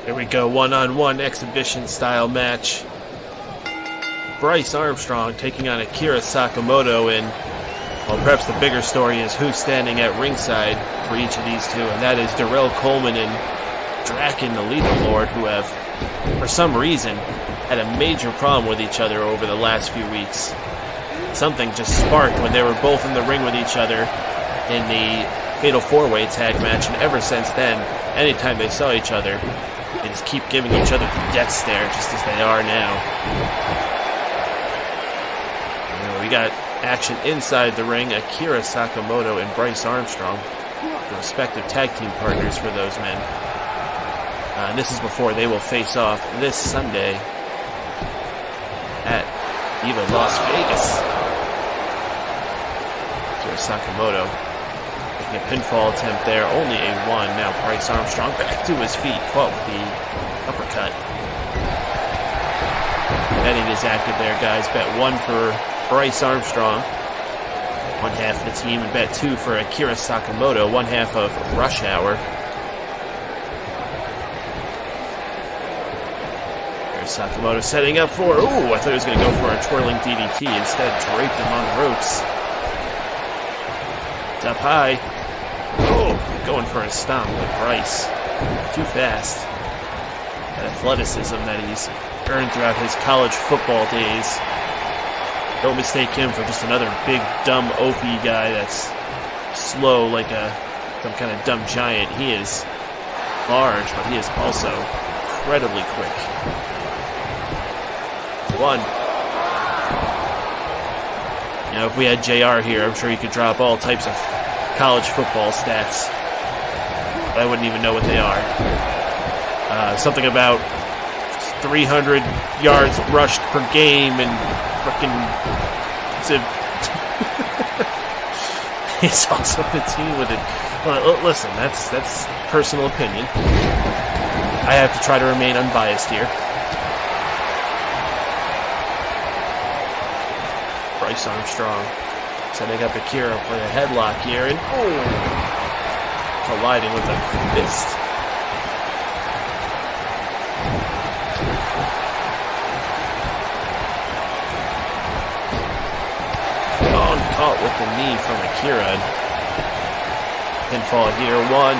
Here we go, one-on-one exhibition style match. Bryce Armstrong taking on Akira Sakamoto, and well, perhaps the bigger story is who's standing at ringside for each of these two, and that is Darrell Coleman and Draken, the Lethal Lord, who have, for some reason, had a major problem with each other over the last few weeks. Something just sparked when they were both in the ring with each other in the Fatal 4-Way tag match, and ever since then, anytime they saw each other, they just keep giving each other the death stare, just as they are now. We got action inside the ring. Akira Sakamoto and Bryce Armstrong, the respective tag team partners for those men. And this is before they will face off this Sunday at Viva Las Vegas. Akira Sakamoto making a pinfall attempt there, only a 1. Now Bryce Armstrong back to his feet, caught with the uppercut. Betting is active there, guys. Bet 1 for Bryce Armstrong, 1/2 of the team, and bet 2 for Akira Sakamoto, 1/2 of Rush Hour. There's Sakamoto setting up for, ooh, I thought he was going to go for a twirling DDT, instead draped him on the ropes. It's up high. Oh, going for a stomp with Bryce. Too fast. That athleticism that he's earned throughout his college football days. Don't mistake him for just another big, dumb, oafy guy that's slow like some kind of dumb giant. He is large, but he is also incredibly quick. 1. You know, if we had JR here, I'm sure he could drop all types of college football stats, but I wouldn't even know what they are. Something about 300 yards rushed per game and frickin' he's also on the team with it. Well, listen, that's personal opinion. I have to try to remain unbiased here. Bryce Armstrong setting up Akira for the headlock here, and colliding with a fist. Caught with the knee from Akira. Pinfall here, 1.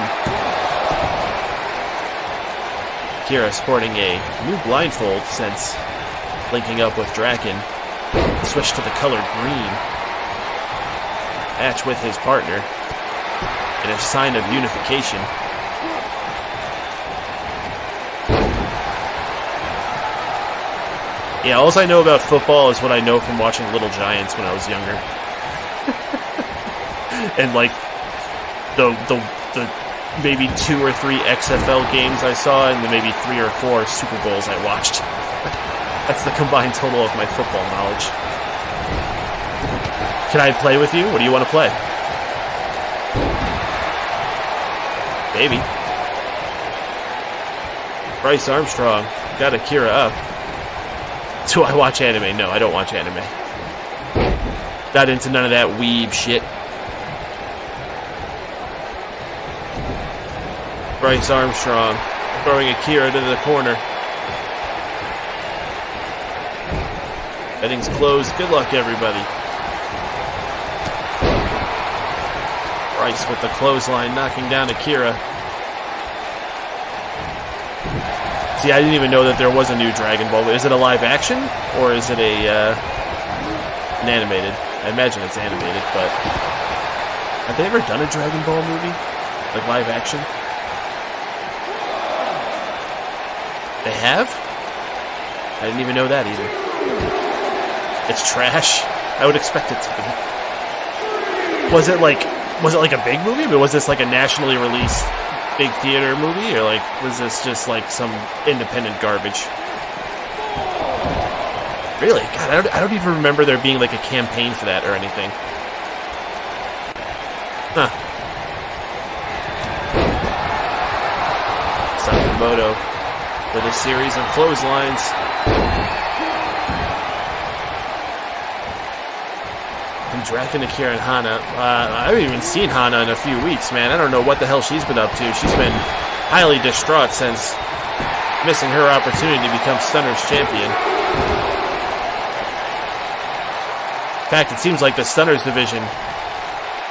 Akira sporting a new blindfold since linking up with Draken. Switched to the color green. Match with his partner in a sign of unification. Yeah, all I know about football is what I know from watching Little Giants when I was younger. And like the maybe 2 or 3 XFL games I saw, and the maybe 3 or 4 Super Bowls I watched. That's the combined total of my football knowledge. Can I play with you? What do you want to play? Maybe. Bryce Armstrong got Akira up. Do I watch anime? No, I don't watch anime. Not into none of that weeb shit. Bryce Armstrong throwing Akira to the corner. Betting's closed. Good luck, everybody. Bryce with the clothesline, knocking down Akira. See, I didn't even know that there was a new Dragon Ball. Is it a live action, or is it an animated? I imagine it's animated, but have they ever done a Dragon Ball movie? Like live action? They have? I didn't even know that either. It's trash. I would expect it to be. Was it like a big movie? But was this like a nationally released big theater movie, or like was this just like some independent garbage? Really? God, I don't even remember there being like a campaign for that or anything. Huh. Sakamoto with a series of clotheslines. And Draken, Akira, and Hana. I haven't even seen Hana in a few weeks, man. I don't know what the hell she's been up to. She's been highly distraught since missing her opportunity to become Stunner's champion. In fact, it seems like the Stunners division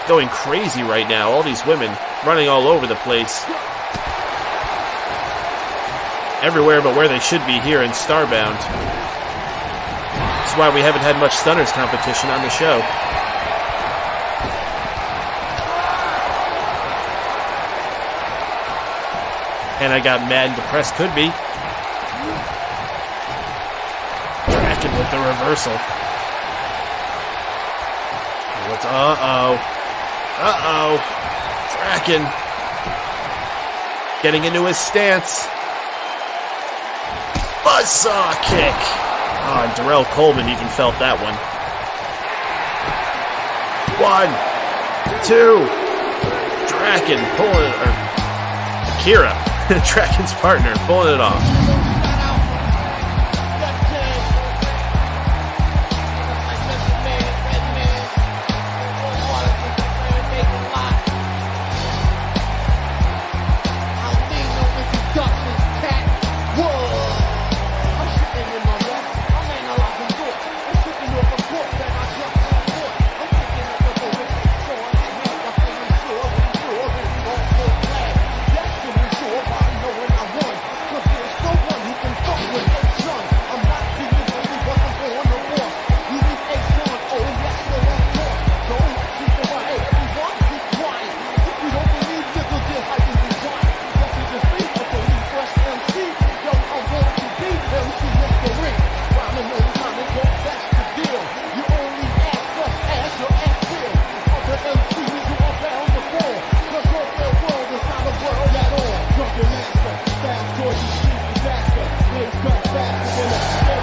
going crazy right now. All these women running all over the place. Everywhere but where they should be here in StarBound. That's why we haven't had much Stunners competition on the show. And I got mad and depressed, could be. Draken with the reversal. What's Draken getting into his stance. Buzzsaw kick. Oh, and Darrell Coleman even felt that one. 1, 2. Draken pulling it, or Akira, Draken's partner, pulling it off.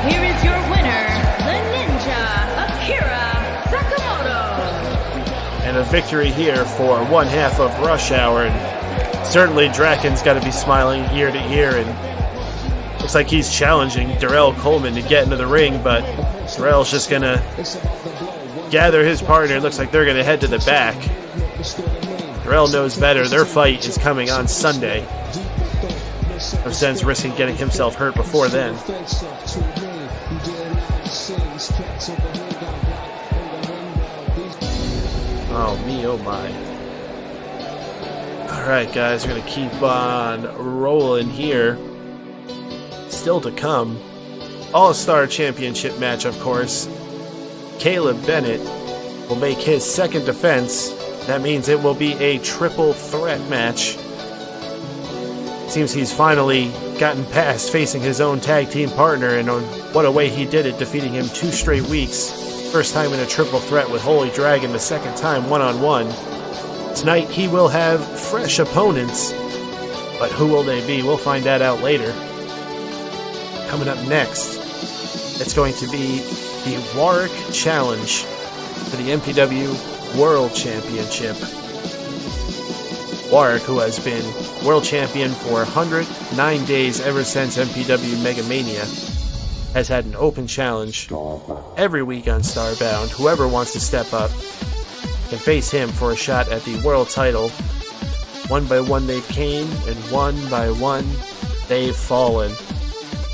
Here is your winner, the Ninja, Akira Sakamoto. And a victory here for one half of Rush Hour. And certainly Draken's got to be smiling ear to ear. And looks like he's challenging Darrell Coleman to get into the ring, but Darrell's just going to gather his partner. It looks like they're going to head to the back. Darrell knows better. Their fight is coming on Sunday. No sense risking getting himself hurt before then. Oh me, oh my. Alright guys, we're going to keep on rolling here. Still to come, All-Star Championship match, of course. Caleb Bennett will make his second defense. That means it will be a triple threat match. Seems he's finally gotten past facing his own tag team partner, and on what a way he did it, defeating him 2 straight weeks. First time in a triple threat with Holy Dragon, the second time one-on-one. Tonight he will have fresh opponents, but who will they be? We'll find that out later. Coming up next, it's going to be the Warwick Challenge for the MPW World Championship. Warwick, who has been world champion for 109 days ever since MPW Mega Mania, has had an open challenge every week on StarBound. Whoever wants to step up can face him for a shot at the world title. One by one they've came, and one by one they've fallen.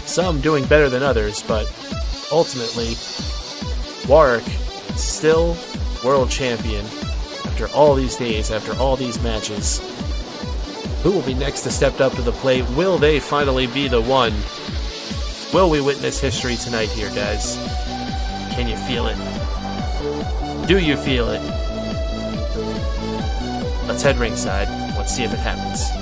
Some doing better than others, but ultimately, Warwick still world champion after all these days, after all these matches. Who will be next to step up to the plate? Will they finally be the one? Will we witness history tonight here, guys? Can you feel it? Do you feel it? Let's head ringside. Let's see if it happens.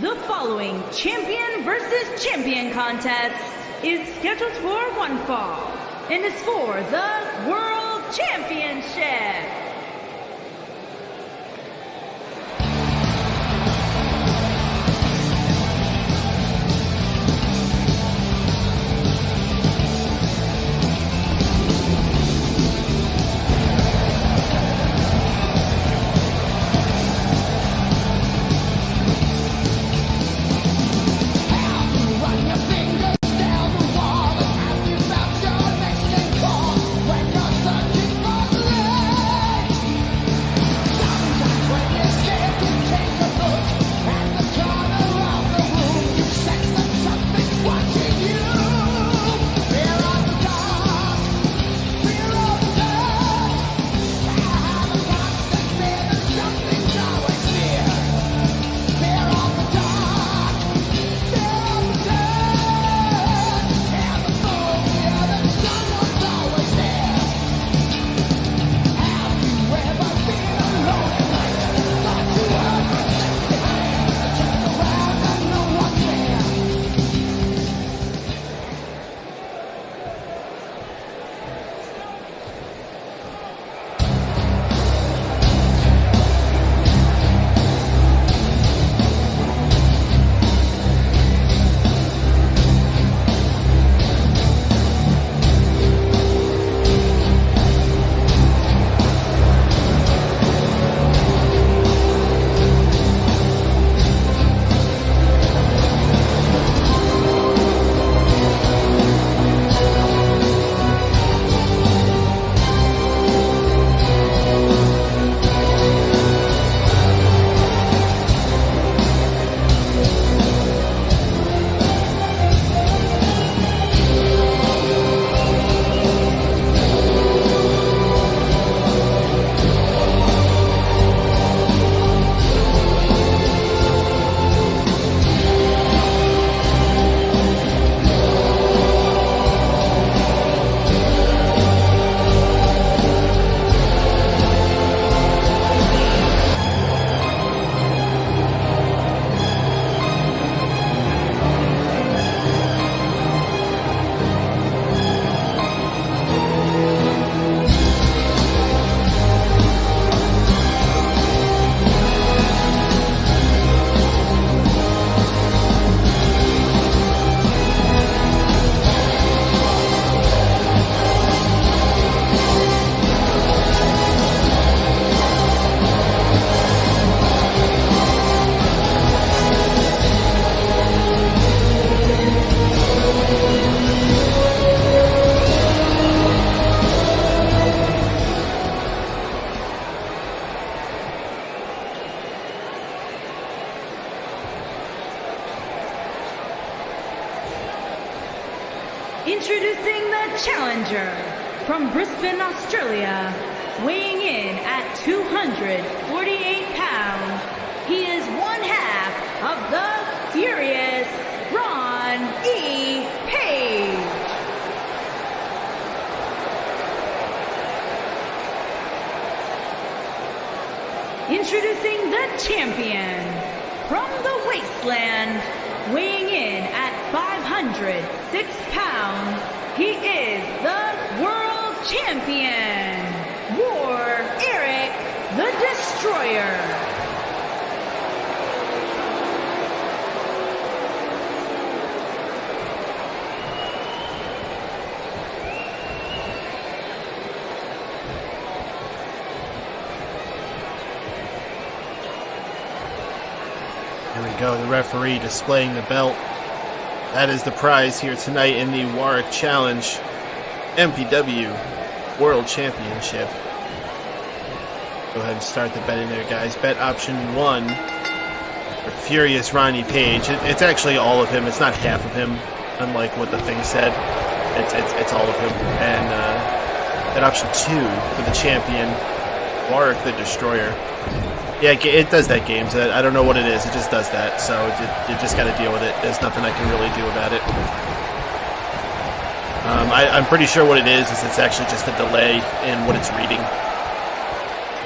The following champion versus champion contest is scheduled for one fall and is for the World Championship. Introducing the challenger from Brisbane, Australia, weighing in at 248 pounds. He is one half of the Furious Ron E. Page. Introducing the champion from the Wasteland, weighing in at 506 pounds, he is the World Champion, War Eric the Destroyer. Here we go, the referee displaying the belt. That is the prize here tonight in the Warwick Challenge MPW World Championship. Go ahead and start the betting there, guys. Bet option 1 for Furious Ronnie Page. It's actually all of him. It's not half of him, unlike what the thing said. It's all of him. And at option 2 for the champion, Warwick the Destroyer. Yeah, it does that, games. I don't know what it is. It just does that. So you just got to deal with it. There's nothing I can really do about it. I'm pretty sure what it is it's actually just a delay in what it's reading.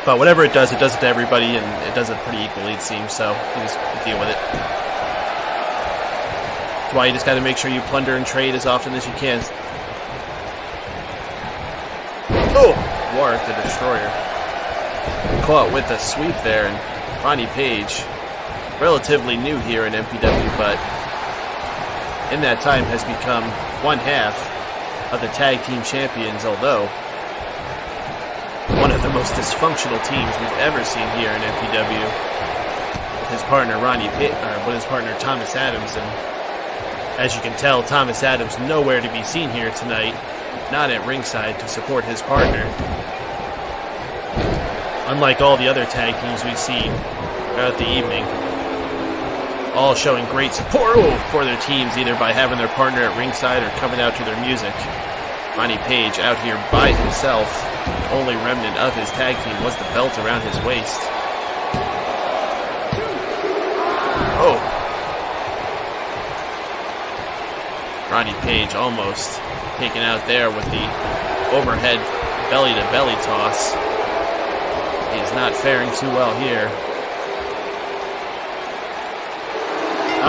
But whatever it does to everybody, and it does it pretty equally, it seems. So you just deal with it. That's why you just got to make sure you plunder and trade as often as you can. Oh, Warwick the Destroyer. Caught with a sweep there, and Ronnie Page, relatively new here in MPW, but in that time has become one half of the tag team champions, although one of the most dysfunctional teams we've ever seen here in MPW. His partner his partner Thomas Adams, and as you can tell, Thomas Adams nowhere to be seen here tonight, not at ringside to support his partner. Unlike all the other tag teams we've seen throughout the evening, all showing great support for their teams, either by having their partner at ringside or coming out to their music. Ronnie Page out here by himself. The only remnant of his tag team was the belt around his waist. Oh. Ronnie Page almost taken out there with the overhead belly-to-belly toss. He's not faring too well here.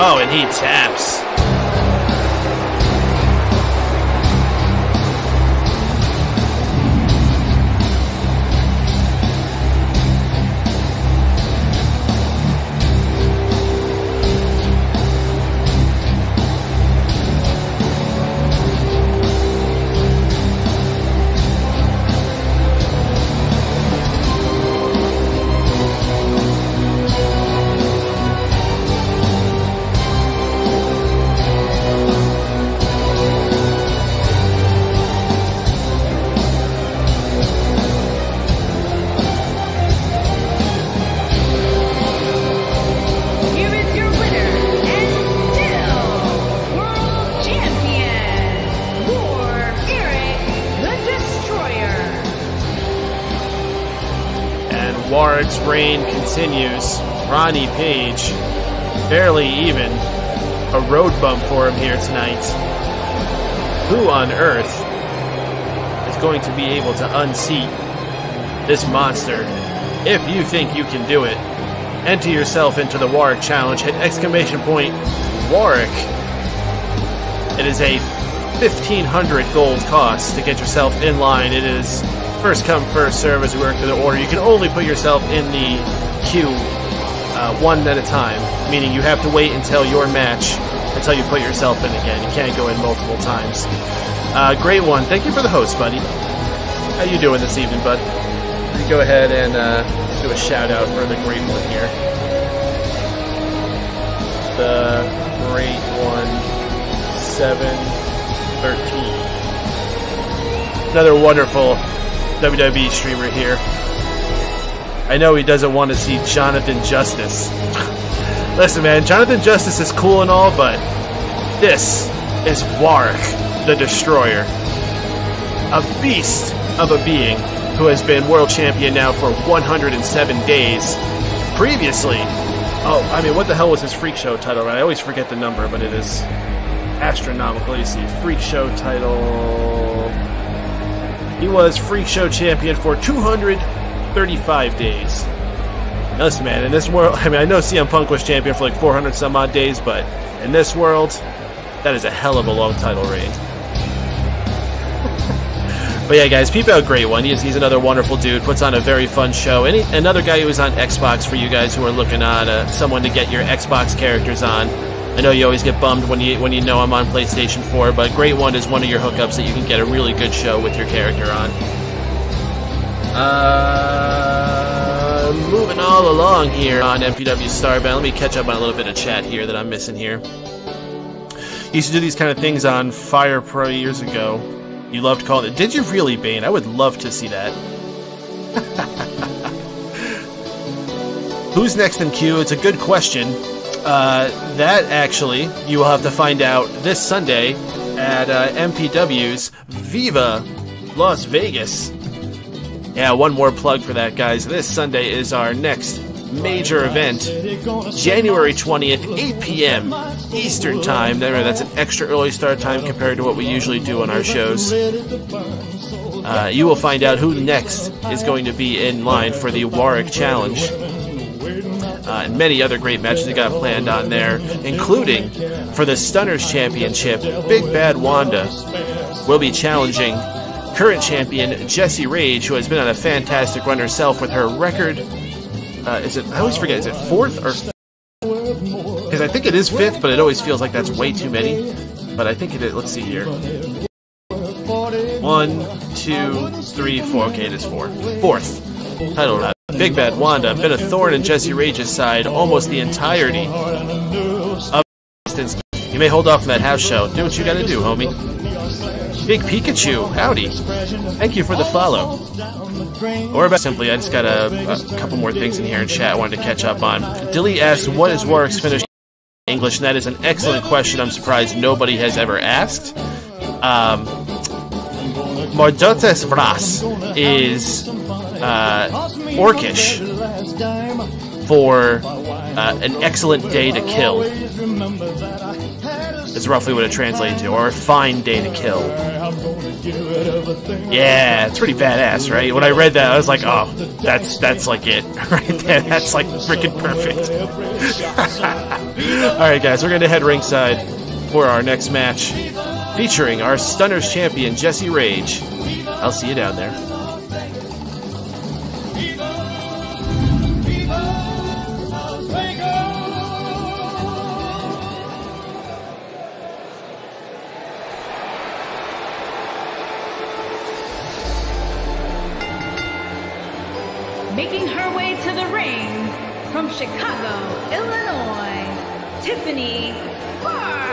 Oh, and he taps. Warwick's reign continues. Ronnie Page, barely even a road bump for him here tonight. Who on earth is going to be able to unseat this monster? If you think you can do it, enter yourself into the Warwick Challenge. Hit exclamation point Warwick. It is a 1,500 gold cost to get yourself in line. It is first come, first serve as we work through the order. You can only put yourself in the queue one at a time, meaning you have to wait until your match, until you put yourself in again. You can't go in multiple times. Great one. Thank you for the host, buddy. How you doing this evening, bud? You go ahead and do a shout out for the great one here. The great one, 713. Another wonderful WWE streamer here. I know he doesn't want to see Jonathan Justice. Listen, man, Jonathan Justice is cool and all, but this is Warwick the Destroyer. A beast of a being who has been world champion now for 107 days. Previously, what the hell was his Freak Show title, right? I always forget the number, but it is astronomical. You see, Freak Show title. He was Freak Show champion for 235 days. Now listen, man, in this world, I know CM Punk was champion for like 400 some odd days, but in this world, that is a hell of a long title reign. But yeah, guys, peep out Great One. He's another wonderful dude, puts on a very fun show. Another guy who is on Xbox for you guys who are looking on someone to get your Xbox characters on. I know you always get bummed when you know I'm on PlayStation 4, but Great One is one of your hookups that you can get a really good show with your character on. Moving all along here on MPW StarBound. Let me catch up on a little bit of chat here that I'm missing here. Used to do these kind of things on Fire Pro years ago. You loved calling it. Did you really, Bane? I would love to see that. Who's next in queue? It's a good question. That actually, you will have to find out this Sunday at MPW's Viva Las Vegas. Yeah, one more plug for that, guys. This Sunday is our next major event, January 20th, 8 p.m. Eastern Time. Remember, that's an extra early start time compared to what we usually do on our shows. You will find out who next is going to be in line for the Warwick Challenge. And many other great matches we got planned on there, including for the Stunners Championship, Big Bad Wanda will be challenging current champion Jessie Rage, who has been on a fantastic run herself with her record. I always forget, is it 4th or... Because I think it is 5th, but it always feels like that's way too many. But I think it is, let's see here. 1, 2, 3, 4, okay, it is 4. 4th. Title Big Bad Wanda, been a thorn in Jessie Rage's side almost the entirety of distance. You may hold off on that house show. Do what you gotta do, homie. Big Pikachu, howdy. Thank you for the follow. Or about simply, I just got a couple more things in here in chat I wanted to catch up on. Dilly asked, what is Warwick's finished English? And that is an excellent question. I'm surprised nobody has ever asked. Mordotes Vras is Orcish for an excellent day to kill. Is roughly what it translates to, or a fine day to kill. Yeah, it's pretty badass, right? When I read that, I was like, oh, that's like it right there. That's like freaking perfect. Alright guys, we're going to head ringside for our next match, featuring our Stunners champion, Jessie Rage. I'll see you down there. Making her way to the ring from Chicago, Illinois, Tiffany Sparks.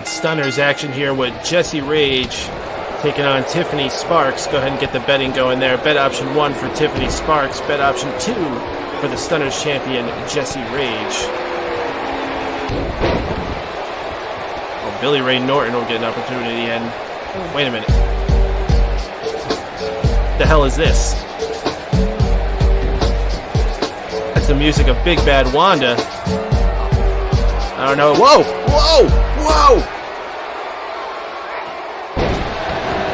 Stunners action here with Jessie Rage taking on Tiffany Sparks. Go ahead and get the betting going there. Bet option 1 for Tiffany Sparks. Bet option 2 for the Stunners champion, Jessie Rage. Oh, Billy Ray Norton will get an opportunity and... Wait a minute. The hell is this? That's the music of Big Bad Wanda. I don't know. Whoa! Whoa! Whoa!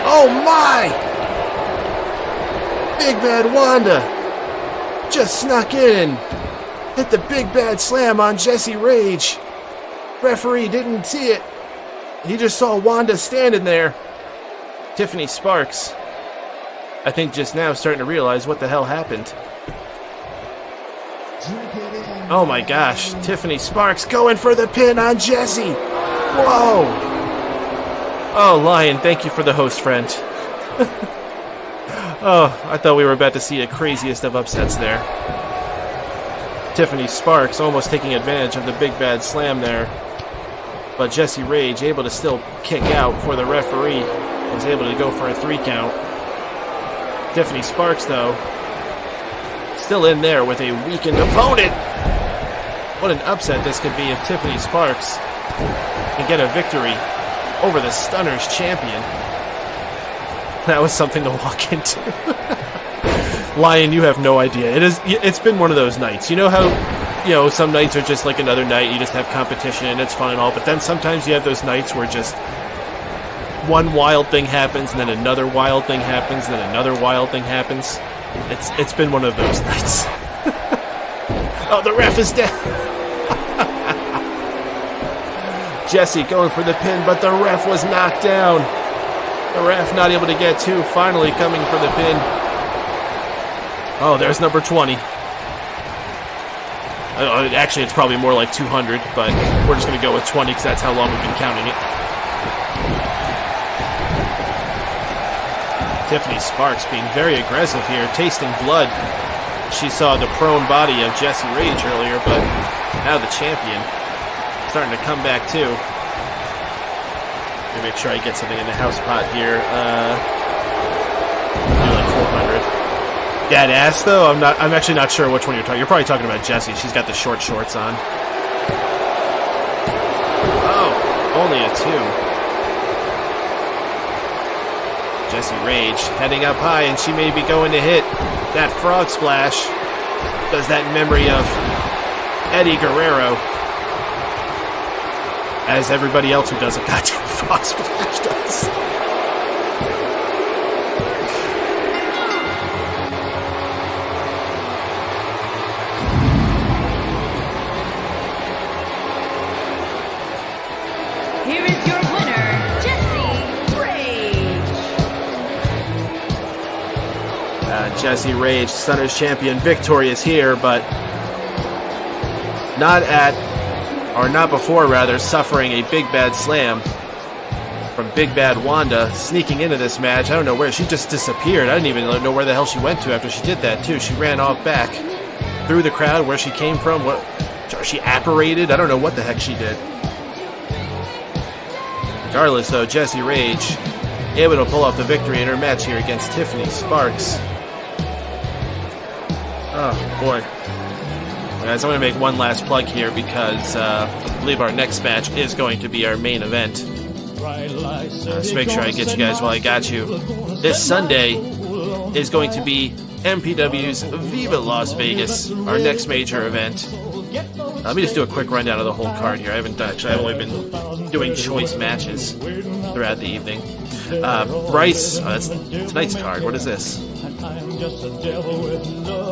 Oh my! Big Bad Wanda just snuck in, hit the Big Bad Slam on Jessie Rage. Referee didn't see it. he just saw Wanda standing there. Tiffany Sparks, I think just now starting to realize what the hell happened. Oh my gosh, Tiffany Sparks going for the pin on Jessie. Whoa. Oh, Lion, thank you for the host, friend. Oh, I thought we were about to see the craziest of upsets there. Tiffany Sparks almost taking advantage of the big bad slam there. But Jessie Rage able to still kick out before the referee was able to go for a 3 count. Tiffany Sparks, though, still in there with a weakened opponent. What an upset this could be if Tiffany Sparks can get a victory over the Stunners champion. That was something to walk into. Lion, you have no idea. It's been one of those nights. You know how, some nights are just like another night. You just have competition and it's fun and all. But then sometimes you have those nights where just one wild thing happens and then another wild thing happens and then another wild thing happens. It's been one of those nights. Oh, the ref is dead. Jessie going for the pin, but the ref was knocked down. The ref not able to get to, finally coming for the pin. Oh, there's number 20. Actually, it's probably more like 200, but we're just going to go with 20 because that's how long we've been counting it. Tiffany Sparks being very aggressive here, tasting blood. She saw the prone body of Jessie Rage earlier, but now the champion starting to come back too. Let me make sure I get something in the house pot here. Maybe like 400. Dead ass though. I'm actually not sure which one you're talking. You're probably talking about Jessie. She's got the short shorts on. Oh, only a 2. Jessie Rage heading up high, and she may be going to hit that frog splash. Does that in memory of Eddie Guerrero, as everybody else who does a goddamn frog splash does. Here is your winner, Jessie Rage. Jessie Rage, Stunners champion, victorious here, but not before, suffering a big bad slam from Big Bad Wanda, sneaking into this match. I don't know where. She just disappeared. I didn't even know where the hell she went to after she did that, too. She ran off back through the crowd, where she came from. She apparated? I don't know what the heck she did. Regardless, though, Jessie Rage able to pull off the victory in her match here against Tiffany Sparks. Oh, boy. Guys, I'm going to make one last plug here because I believe our next match is going to be our main event. So make sure I get you guys while I got you. This Sunday is going to be MPW's Viva Las Vegas, our next major event. Let me just do a quick rundown of the whole card here. I've only been doing choice matches throughout the evening. Bryce, that's tonight's card. What is this?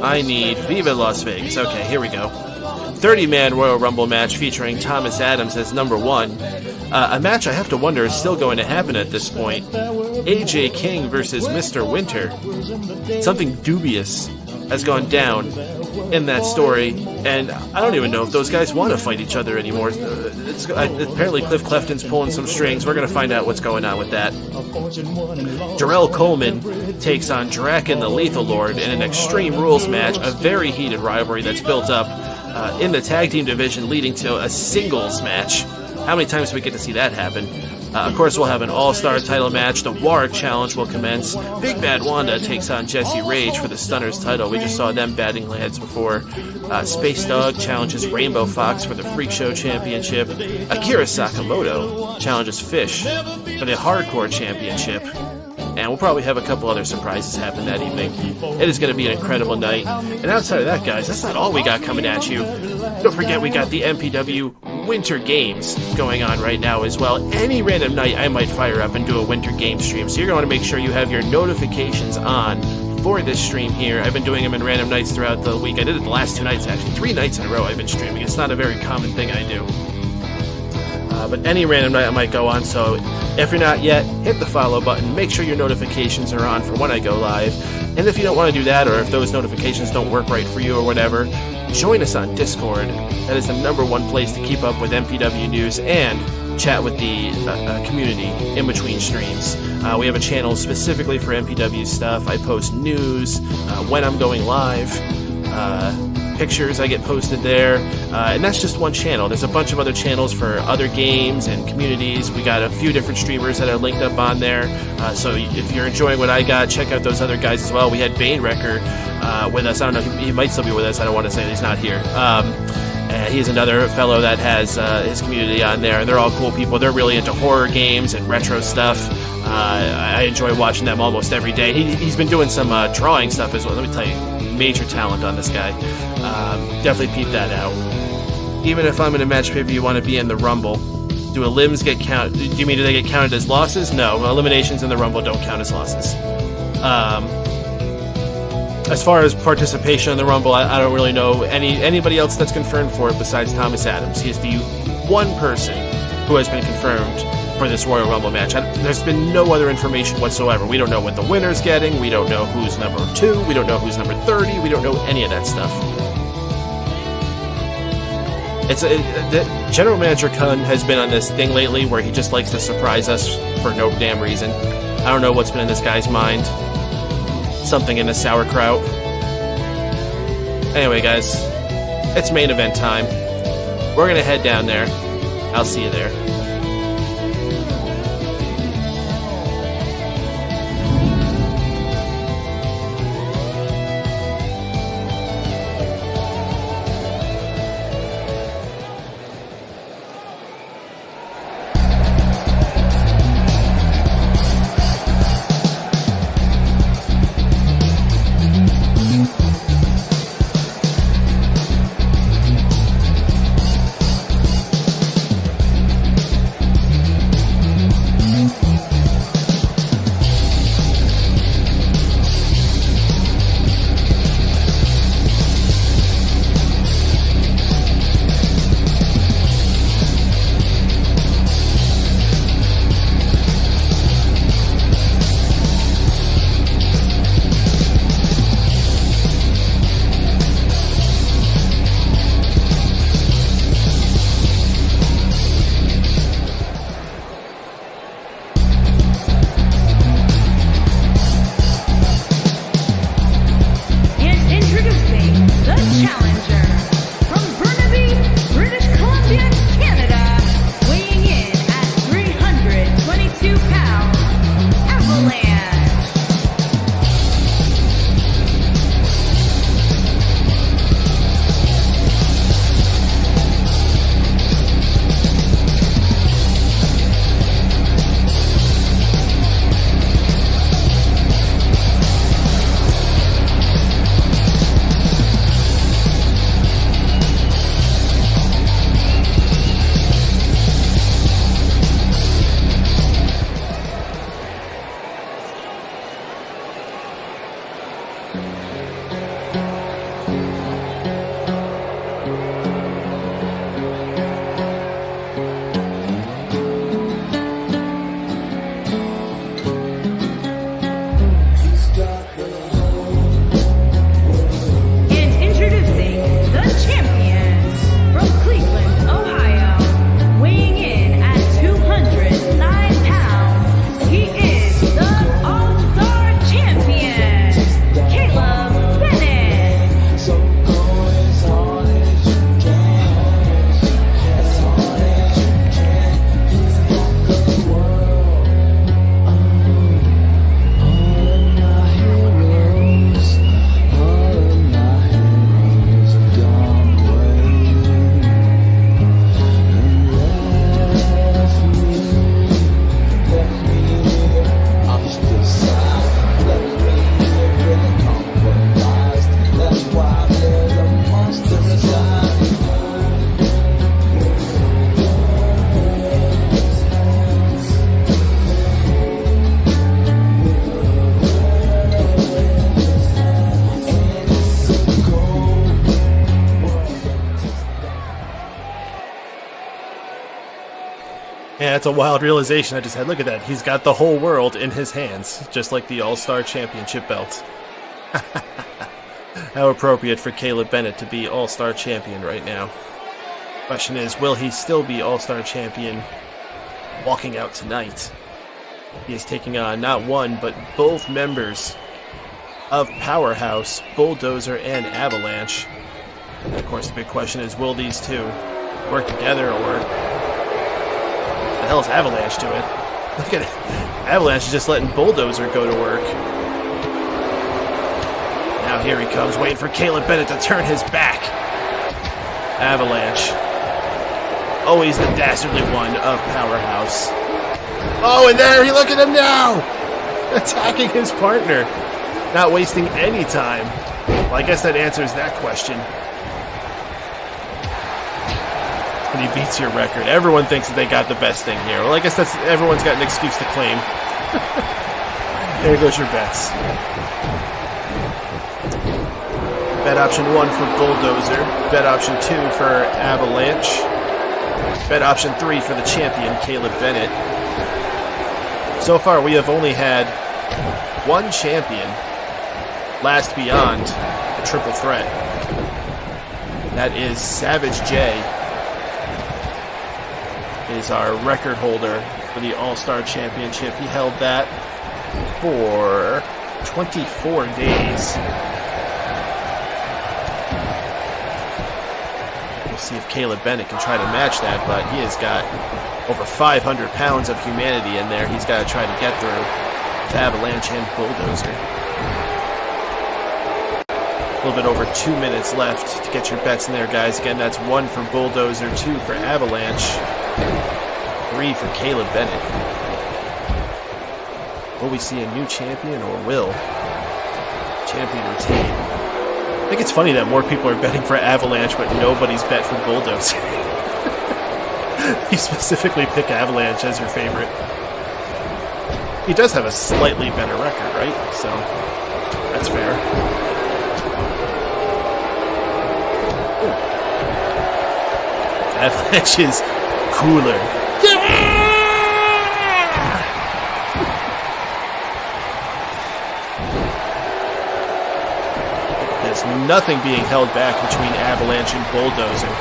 I need Viva Las Vegas. Okay, here we go. 30-man Royal Rumble match featuring Thomas Adams as number 1. A match I have to wonder is still going to happen at this point. AJ King versus Mr. Winter. Something dubious has gone down in that story, and I don't even know if those guys want to fight each other anymore. Apparently Cliff Clefton's pulling some strings. We're going to find out what's going on with that. Jarrell Coleman takes on Draken the Lethal Lord in an Extreme Rules match, a very heated rivalry that's built up in the tag team division, leading to a singles match. How many times do we get to see that happen? Of course, we'll have an all-star title match. The Warwick Challenge will commence. Big Bad Wanda takes on Jessie Rage for the Stunners title. We just saw them batting heads before. Space Dog challenges Rainbow Fox for the Freak Show Championship. Akira Sakamoto challenges Fish for the Hardcore Championship. And we'll probably have a couple other surprises happen that evening. It is going to be an incredible night. And outside of that, guys, that's not all we got coming at you. Don't forget we got the MPW Winter Games going on right now as well. Any random night I might fire up and do a Winter Game stream. So you're going to want to make sure you have your notifications on for this stream here. I've been doing them in random nights throughout the week. I did it the last 2 nights, actually. 3 nights in a row I've been streaming. It's not a very common thing I do. But any random night I might go on, so if you're not yet, hit the follow button, make sure your notifications are on for when I go live, and if you don't want to do that, or if those notifications don't work right for you or whatever, join us on Discord. That is the #1 place to keep up with MPW news and chat with the community in between streams. We have a channel specifically for MPW stuff. I post news, when I'm going live, pictures I get posted there, and that's just one channel. There's a bunch of other channels for other games and communities. We got a few different streamers that are linked up on there, so if you're enjoying what I got, check out those other guys as well. We had Bane Wrecker with us. I don't know, he might still be with us. I don't want to say that he's not here. He's another fellow that has his community on there, and they're all cool people. They're really into horror games and retro stuff. I enjoy watching them almost every day. He's been doing some drawing stuff as well. Let me tell you, major talent on this guy. Definitely peep that out. Even if I'm in a match paper, you want to be in the Rumble. Do elims get counted? Do you mean do they get counted as losses? No, eliminations in the Rumble don't count as losses. As far as participation in the Rumble, I don't really know anybody else that's confirmed for it besides Thomas Adams. He is the one person who has been confirmed for this Royal Rumble match. There's been no other information whatsoever. We don't know what the winner's getting. We don't know who's number 2. We don't know who's number 30. We don't know any of that stuff. General Manager Kun has been on this thing lately where he just likes to surprise us for no damn reason. I don't know what's been in this guy's mind. Something in the sauerkraut. Anyway, guys, it's main event time. We're gonna head down there. I'll see you there. Yeah, it's a wild realization I just had. Look at that. He's got the whole world in his hands, just like the All-Star Championship belt. How appropriate for Caleb Bennett to be All-Star Champion right now. Question is, will he still be All-Star Champion walking out tonight? He is taking on not one, but both members of Powerhouse, Bulldozer, and Avalanche. And of course, the big question is, will these two work together, or the hell is Avalanche doing? Look at it. Avalanche is just letting Bulldozer go to work. Now here he comes, waiting for Caleb Bennett to turn his back. Avalanche. Always the dastardly one of Powerhouse. Oh, and there, look at him now! Attacking his partner. Not wasting any time. Well, I guess that answers that question. And he beats your record. Everyone thinks that they got the best thing here. Well, I guess that's everyone's got an excuse to claim. There goes your bets. Bet option 1 for Bulldozer. Bet option 2 for Avalanche. Bet option 3 for the champion, Caleb Bennett. So far, we have only had one champion last beyond the triple threat. That is Savage J. Is our record holder for the All-Star Championship. He held that for 24 days. We'll see if Caleb Bennett can try to match that, but he has got over 500 pounds of humanity in there he's got to try to get through with Avalanche and Bulldozer. A little bit over 2 minutes left to get your bets in there, guys. Again, that's 1 for Bulldozer, 2 for Avalanche, 3 for Caleb Bennett. Will we see a new champion, or will champion retain? I think it's funny that more people are betting for Avalanche, but nobody's bet for Bulldozer. You specifically pick Avalanche as your favorite. He does have a slightly better record, right? So, that's fair. Ooh. Avalanche is cooler. Yeah! There's nothing being held back between Avalanche and Bulldozer.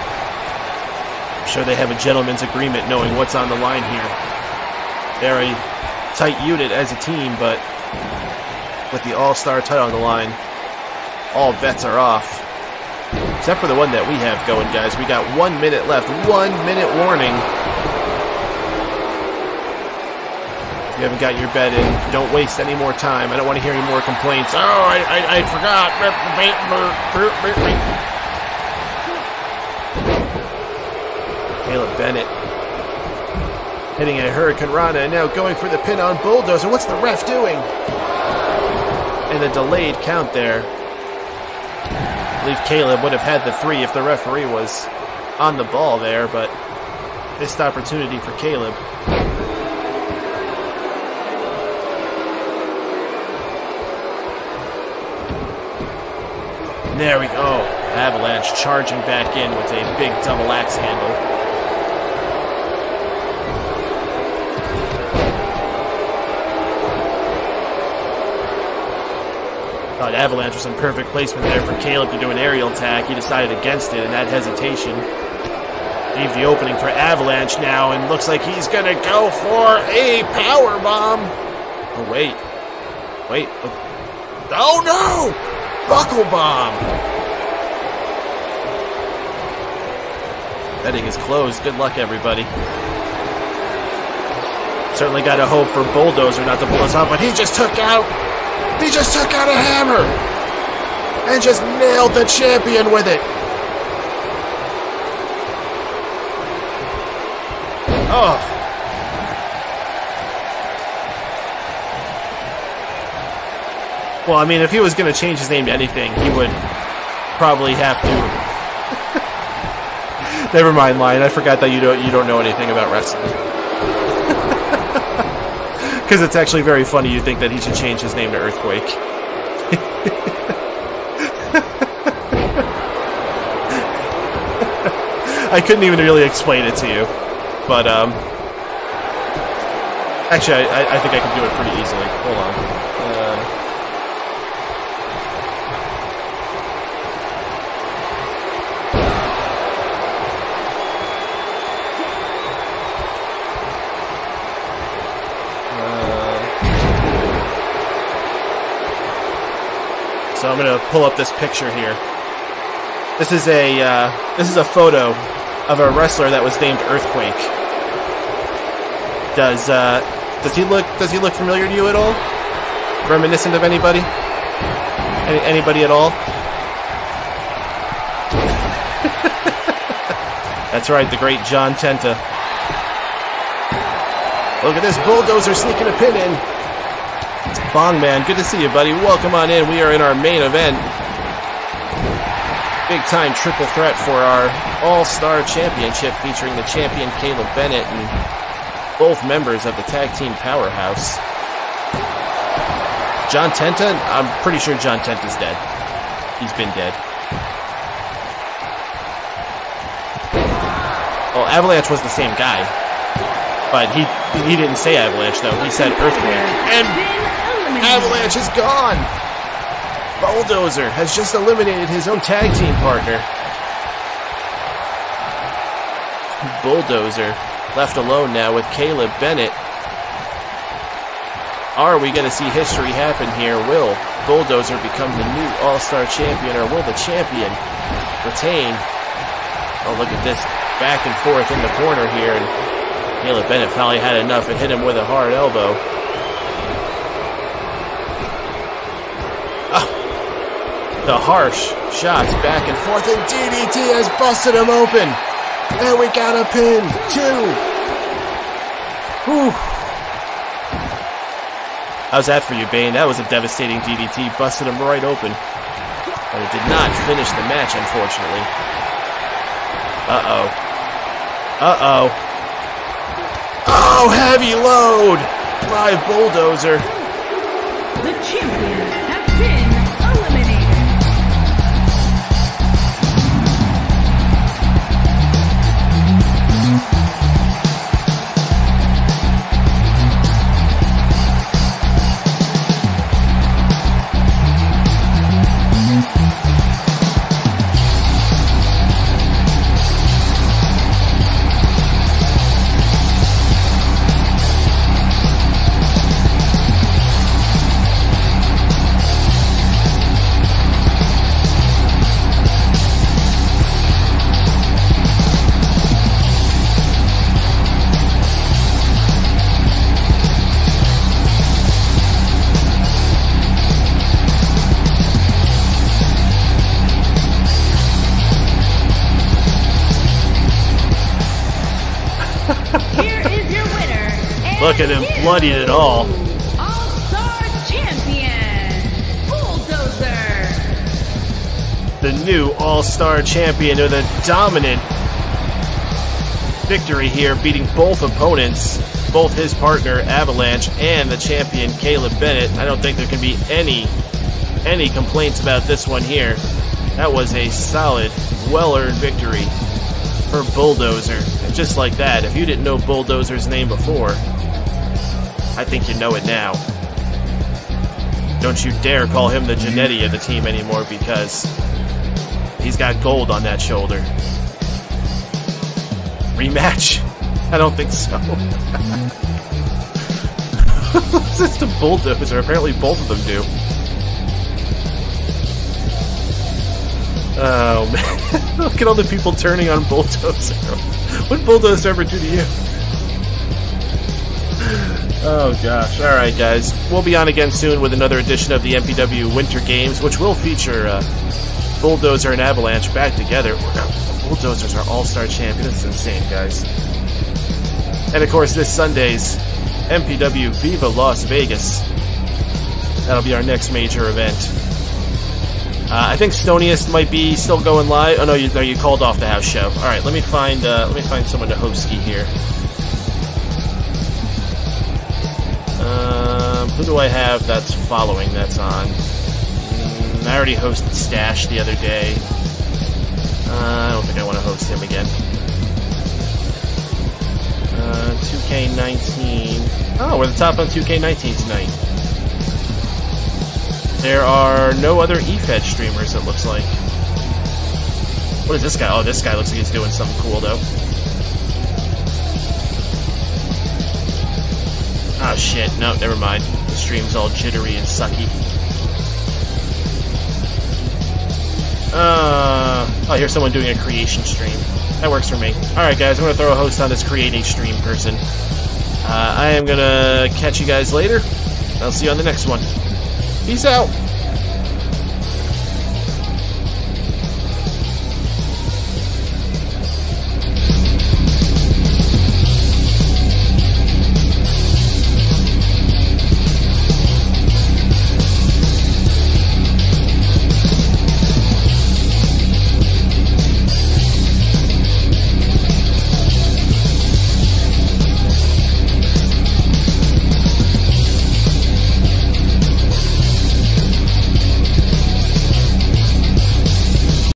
I'm sure they have a gentleman's agreement knowing what's on the line here. They're a tight unit as a team, but with the All-Star title on the line, all bets are off. Except for the one that we have going, guys. We got 1 minute left. 1 minute warning. If you haven't got your bet in, don't waste any more time. I don't want to hear any more complaints. Oh, I forgot. Caleb Bennett hitting a Hurricane Rana and now going for the pin on Bulldozer. What's the ref doing? And a delayed count there. I believe Caleb would have had the 3 if the referee was on the ball there, but missed opportunity for Caleb. And there we go. Avalanche charging back in with a big double axe handle. Thought Avalanche was in perfect placement there for Caleb to do an aerial attack. He decided against it, and that hesitation gave the opening for Avalanche now, and looks like he's going to go for a power bomb. Oh, wait. Wait. Oh, no! Buckle bomb! Betting is closed. Good luck, everybody. Certainly got to hope for Bulldozer not to pull us out, but he just took out a hammer and just nailed the champion with it. Oh. Well, I mean, if he was going to change his name to anything, he would probably have to. Never mind, Lion. I forgot that you don't know anything about wrestling. Because it's actually very funny you think that he should change his name to Earthquake. I couldn't even really explain it to you. But, Actually, I think I can do it pretty easily. Hold on. So I'm gonna pull up this picture here. This is a photo of a wrestler that was named Earthquake. Does he look familiar to you at all? Reminiscent of anybody? Anybody at all? That's right, the great John Tenta. Look at this bulldozer sneaking a pin in. Bong Man, good to see you, buddy. Welcome on in. We are in our main event. Big time triple threat for our All-Star Championship featuring the champion Caleb Bennett and both members of the tag team powerhouse. John Tenta? I'm pretty sure John Tenta's dead. He's been dead. Well, Avalanche was the same guy. But he didn't say Avalanche, though. He said Earthquake. And Avalanche is gone! Bulldozer has just eliminated his own tag team partner. Bulldozer left alone now with Caleb Bennett. Are we going to see history happen here? Will Bulldozer become the new All-Star champion, or will the champion retain? Oh, look at this back and forth in the corner here, and Caleb Bennett finally had enough and hit him with a hard elbow. The harsh shots back and forth, and DDT has busted him open. And we got a pin, 2. Whew. How's that for you, Bane? That was a devastating DDT, busted him right open. But it did not finish the match, unfortunately. Uh-oh. Uh-oh. Oh, heavy load by Bulldozer. The champion has been eliminated. Look at him, bloodied it all. All-Star Champion, Bulldozer. The new All-Star Champion with a dominant victory here, beating both opponents, both his partner Avalanche and the champion Caleb Bennett. I don't think there can be any complaints about this one here. That was a solid, well-earned victory for Bulldozer. And just like that, if you didn't know Bulldozer's name before, I think you know it now. Don't you dare call him the Jannetty of the team anymore, because he's got gold on that shoulder. Rematch? I don't think so. It's the Bulldozer. Apparently both of them do. Oh man. Look at all the people turning on Bulldozer. What Bulldozer ever do to you? Oh gosh. Alright guys, we'll be on again soon with another edition of the MPW Winter Games, which will feature Bulldozer and Avalanche back together. Bulldozer's our all-star champion. This is insane, guys. And of course this Sunday's MPW Viva Las Vegas. That'll be our next major event. I think Stoniest might be still going live. Oh no, you called off the house show. Alright, let me find someone to host ski here. Who do I have that's following that's on? I already hosted Stash the other day. I don't think I want to host him again. 2K19. Oh, we're the top on 2K19 tonight. There are no other eFed streamers, it looks like. What is this guy? Oh, this guy looks like he's doing something cool, though. Oh, shit. No, never mind. The stream's all jittery and sucky. Oh, here's someone doing a creation stream. That works for me. Alright, guys, I'm going to throw a host on this create a stream person. I am going to catch you guys later. I'll see you on the next one. Peace out.